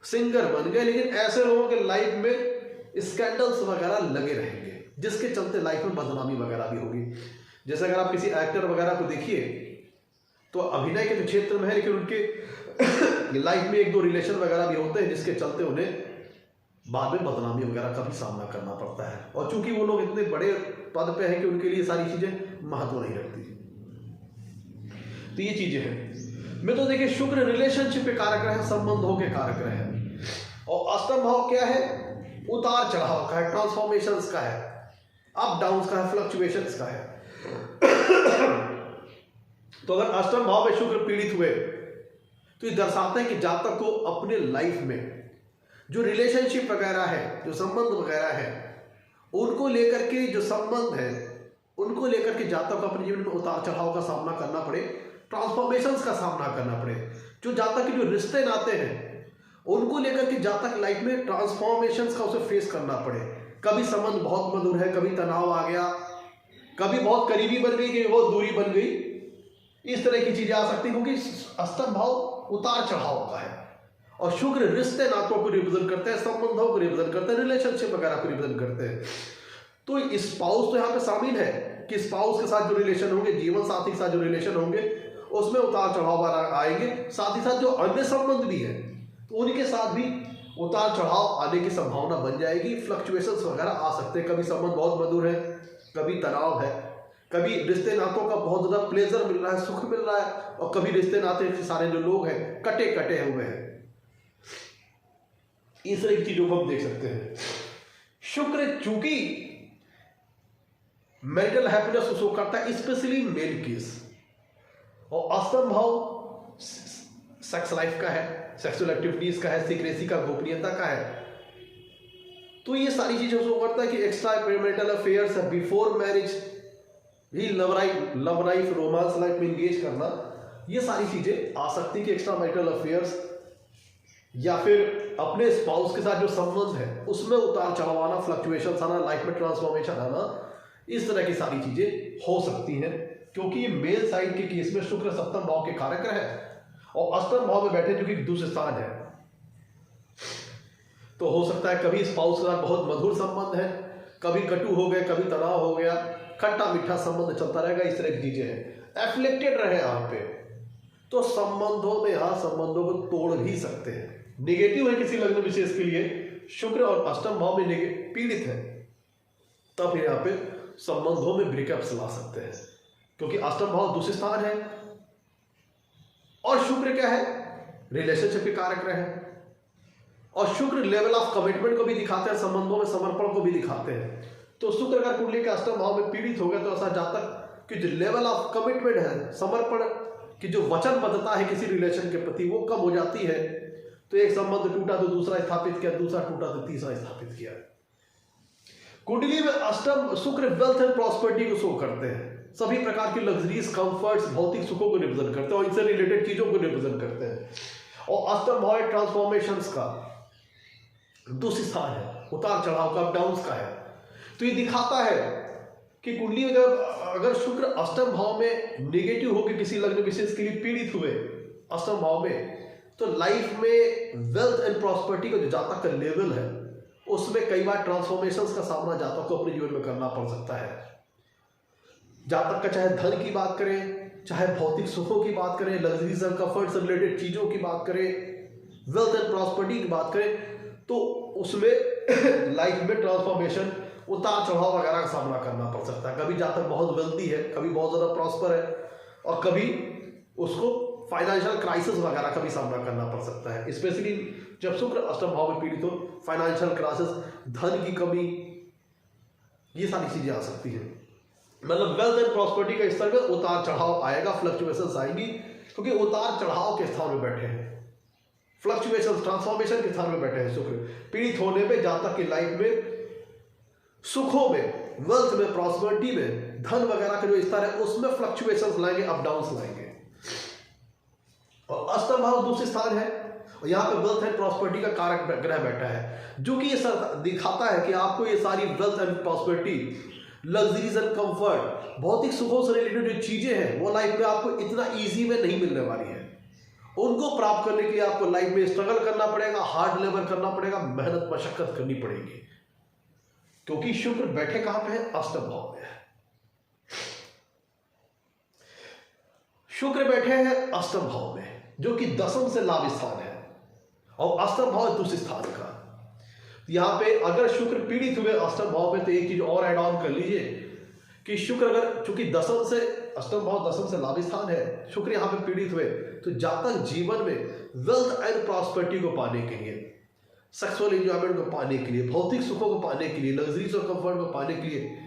Speaker 1: सिंगर बन गए, लेकिन ऐसे लोगों के लाइफ में स्कैंडल्स वगैरह लगे रहेंगे, जिसके चलते लाइफ में बदनामी वगैरह भी होगी। जैसे अगर आप किसी एक्टर वगैरह को देखिए तो अभिनय के क्षेत्र में है, लेकिन उनके लाइफ में एक दो रिलेशन वगैरह भी होते हैं, जिसके चलते उन्हें बाद में बदनामी वगैरह का भी सामना करना पड़ता है। और चूंकि वो लोग इतने बड़े पद पे हैं कि उनके लिए सारी चीजें महत्व नहीं रखती। तो ये चीजें हैं। मैं तो देखिए शुक्र रिलेशनशिप के कारक है, संबंधों के कारक है। और अष्टम भाव क्या है? उतार चढ़ाव का है, ट्रांसफॉर्मेशंस का है, अप डाउन का है, फ्लक्चुएशंस का है। तो अगर अष्टम भाव में शुक्र पीड़ित हुए तो ये दर्शाते हैं कि जातक को अपने लाइफ में जो रिलेशनशिप वगैरह है, जो संबंध वगैरह है, उनको लेकर के, जो संबंध है उनको लेकर के जातक को अपने जीवन में उतार चढ़ाव का सामना करना पड़े, ट्रांसफॉर्मेशंस का सामना करना पड़े। जो जातक के जो रिश्ते नाते हैं उनको लेकर के जातक लाइफ में ट्रांसफॉर्मेशंस का उसे फेस करना पड़े। कभी संबंध बहुत मधुर है, कभी तनाव आ गया, कभी बहुत करीबी बन गई, कभी बहुत दूरी बन गई, इस तरह की चीजें आ सकती हैं, क्योंकि अष्टम भाव उतार चढ़ाव का है। और शुक्र रिश्ते नातों को रिप्रेजेंट करते हैं, संबंधों को रिप्रेजेंट करते हैं, रिलेशनशिप वगैरह को रिप्रेजेंट करते हैं। तो स्पाउस तो यहाँ पे शामिल है कि स्पाउस के साथ जो रिलेशन होंगे, जीवन साथी के साथ जो रिलेशन होंगे, उसमें उतार चढ़ाव आएंगे। साथ ही साथ जो अन्य संबंध भी है तो उनके साथ भी उतार चढ़ाव आने की संभावना बन जाएगी, फ्लक्चुएशंस वगैरह आ सकते हैं। कभी संबंध बहुत मधुर है, कभी तनाव है, कभी रिश्ते नातों का बहुत ज्यादा प्लेजर मिल रहा है, सुख मिल रहा है, और कभी रिश्ते नाते के सारे जो लोग हैं कटे कटे हुए हैं। इस तरह की चीजों को हम देख सकते हैं। शुक्र चूंकि मेंटल हैप्पीनेस को शो करता है, स्पेशली मेल केस, और अष्टम भाव सेक्स लाइफ का है, सेक्सुअल एक्टिविटीज का है, सीक्रेसी का, गोपनीयता का है। तो ये सारी चीजें शो करता है कि एक्स्ट्रा मैरिटल अफेयर्स है, बिफोर मैरिज ही लव लाइफ, रोमांस लाइफ में इंगेज करना, ये सारी चीजें आ सकती है कि एक्स्ट्रा मैरिटल अफेयर्स या फिर अपने स्पाउस के साथ जो संबंध है उसमें उतार चढ़ाव आना, फ्लक्चुएशन आना, लाइफ में ट्रांसफॉर्मेशन आना, इस तरह की सारी चीजें हो सकती हैं। क्योंकि ये मेल साइड के केस में शुक्र सप्तम भाव के कारक है और अष्टम भाव में बैठे जो कि दूसरे स्थान है। तो हो सकता है कभी स्पाउस के साथ बहुत मधुर संबंध है, कभी कटु हो गए, कभी तनाव हो गया, खट्टा मीठा संबंध चलता रहेगा, इस तरह की चीजें हैं। एफ्लिक्टेड रहे यहाँ पे तो संबंधों में, यहाँ संबंधों को तोड़ भी सकते हैं। नेगेटिव है किसी लग्न विशेष के लिए, शुक्र और अष्टम भाव में पीड़ित है, तब यहाँ पे संबंधों में ब्रेकअप्स ला सकते हैं, क्योंकि अष्टम भाव दूसरे स्थान है और शुक्र क्या है? रिलेशनशिप के कारक रहे, और शुक्र लेवल ऑफ कमिटमेंट को भी दिखाते हैं, संबंधों में समर्पण को भी दिखाते हैं। तो शुक्र अगर कुंडली के अष्टम भाव में पीड़ित हो गया तो ऐसा जातक कि जो लेवल ऑफ कमिटमेंट है, समर्पण की जो वचनबद्धता है किसी रिलेशन के प्रति, वो कम हो जाती है। तो एक संबंध टूटा तो दूसरा स्थापित किया, दूसरा टूटा तो तीसरा स्थापित किया। कुंडली में अष्टम शुक्र वेल्थ एंड प्रॉस्पेरिटी को शो करते हैं, सभी प्रकार की लग्जरीज, कंफर्ट्स, भौतिक सुखों को रिप्रेजेंट करते हैं और इनसे रिलेटेड चीजों को रिप्रेजेंट करते हैं। और अष्टम भाव ट्रांसफॉर्मेशंस का दूसरी स्थान है, उतार चढ़ाव का, अप डाउन का है। तो ये दिखाता है कि कुंडली में अगर शुक्र अष्टम भाव में नेगेटिव होकर किसी लग्न विशेष के लिए पीड़ित हुए अष्टम भाव में, तो लाइफ में वेल्थ एंड प्रॉस्पेरिटी का जो जातक का लेवल है उसमें उसमें कई बार ट्रांसफॉर्मेशंस का सामना जातक को अपने जीवन में करना पड़ सकता है। जातक का चाहे धन की बात करें, चाहे भौतिक सुखों की बात करें, लग्जरीज एंड कंफर्ट से रिलेटेड चीजों की बात करें, वेल्थ एंड प्रॉस्पेरिटी की बात करें, तो उसमें लाइफ में ट्रांसफॉर्मेशन, उतार चढ़ाव वगैरह का सामना करना पड़ सकता है। कभी जातक बहुत वेल्दी है, कभी बहुत ज्यादा प्रॉस्पर है, और कभी उसको फाइनेंशियल क्राइसिस वगैरह का भी सामना करना पड़ सकता है। स्पेशली जब शुक्र अष्टम भाव में पीड़ित हो, फाइनेंशियल क्राइसिस, धन की कमी, ये सारी चीजें आ सकती है। मतलब वेल्थ एंड प्रॉस्पेरिटी के स्तर में उतार चढ़ाव आएगा, फ्लक्चुएशंस आएंगी, क्योंकि उतार चढ़ाव के स्थान में बैठे हैं, फ्लक्चुएशंस ट्रांसफॉर्मेशन के स्थान में बैठे हैं शुक्र। पीड़ित होने में जातक की लाइफ में सुखों में, वेल्थ में, प्रॉस्पेरिटी में, धन वगैरह का जो स्तर है उसमें फ्लक्चुएशंस लाएंगे, अप डाउन्स लाएंगे। और अष्टम भाव दूसरे स्थान है, और यहाँ पे वेल्थ एंड प्रॉस्पेरिटी का कारक ग्रह बैठा है, जो कि ये दिखाता है कि आपको ये सारी wealth and prosperity, luxuries and comfort, भौतिक सुखों से रिलेटेड जो चीजें हैं वो लाइफ में आपको इतना इजी में नहीं मिलने वाली है। उनको प्राप्त करने के लिए आपको लाइफ में स्ट्रगल करना पड़ेगा, हार्ड लेबर करना पड़ेगा, मेहनत मशक्कत करनी पड़ेगी, क्योंकि शुक्र बैठे कहां पे है? अष्टम भाव में है। शुक्र बैठे हैं अष्टम भाव में, जो कि दशम से लाभ स्थान है, और अष्टम भाव दूसरे स्थान का। यहां पे अगर शुक्र पीड़ित हुए अष्टम भाव में, तो एक चीज और ऐड ऑन कर लीजिए कि शुक्र अगर, चूंकि दशम से अष्टम भाव, दशम से लाभ स्थान है, शुक्र यहां पे पीड़ित हुए, तो जातक जीवन में वेल्थ एंड प्रॉस्पेरिटी को पाने के लिए, सेक्सुअल एंजॉयमेंट को पाने के लिए, भौतिक सुखों को पाने के लिए, लग्जरीज और कंफर्ट को पाने के लिए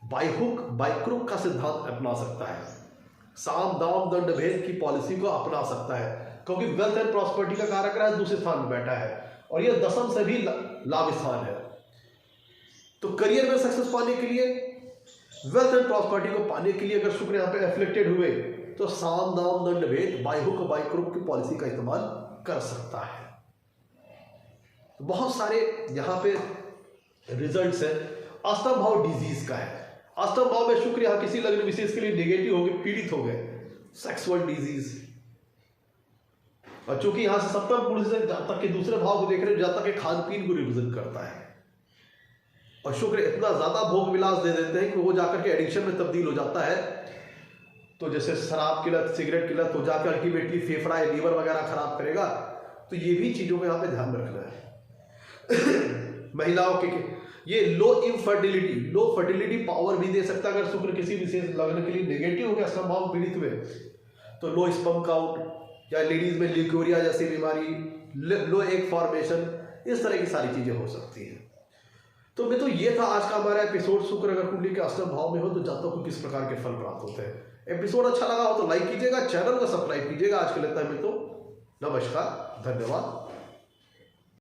Speaker 1: बाय हुक बाय क्रुक का सिद्धांत अपना सकता है, साम दाम दंड भेद की पॉलिसी को अपना सकता है, क्योंकि वेल्थ एंड प्रॉस्पेरिटी का कारक ग्रह दूसरे स्थान में बैठा है, और यह दशम से भी लाभ स्थान है। तो करियर में सक्सेस पाने के लिए, वेल्थ एंड प्रॉस्पेरिटी को पाने के लिए अगर शुक्र यहाँ पे एफ्लिक्टेड हुए, तो साम दाम दंड भेद, बाय हुक बाय क्रुक की पॉलिसी का इस्तेमाल कर सकता है। तो बहुत सारे यहाँ पे रिजल्ट्स हैं। अष्टम भाव डिजीज का है, अष्टम भाव में शुक्र यहाँ किसी लग्न विशेष के लिए नेगेटिव हो गए, पीड़ित हो गए, सेक्सुअल डिजीज, और चूंकि यहां से सप्तम पुरुष से जातक के दूसरे भाव को देख रहे हैं, जातक के खान पीन को रिप्रेजेंट करता है, और शुक्र इतना ज्यादा भोग विलास दे देते हैं कि वो जाकर के एडिक्शन में तब्दील हो जाता है। तो जैसे शराब की लत, सिगरेट की लत, तो जाकर अल्टीमेटली फेफड़ा या लीवर वगैरह खराब करेगा। तो ये भी चीजों को यहाँ पे ध्यान रखना है। महिलाओं के ये लो इनफर्टिलिटी, लो फर्टिलिटी पावर भी दे सकता है। अगर शुक्र किसी विशेष लग्न के लिए नेगेटिव हो गया, असंभाव पीड़ित हुए, तो लो स्पर्म काउंट, या लेडीज में ल्यूकेरिया जैसी बीमारी, लो एग फॉर्मेशन, इस तरह की सारी चीजें हो सकती हैं। तो मैं तो ये था आज का हमारा एपिसोड। शुक्र अगर कुंडली के अष्टम भाव में हो तो जातकों को किस प्रकार के फल प्राप्त होते हैं। एपिसोड अच्छा लगा हो तो लाइक कीजिएगा, चैनल को सब्सक्राइब कीजिएगा। आज के लिए तो नमस्कार, धन्यवाद।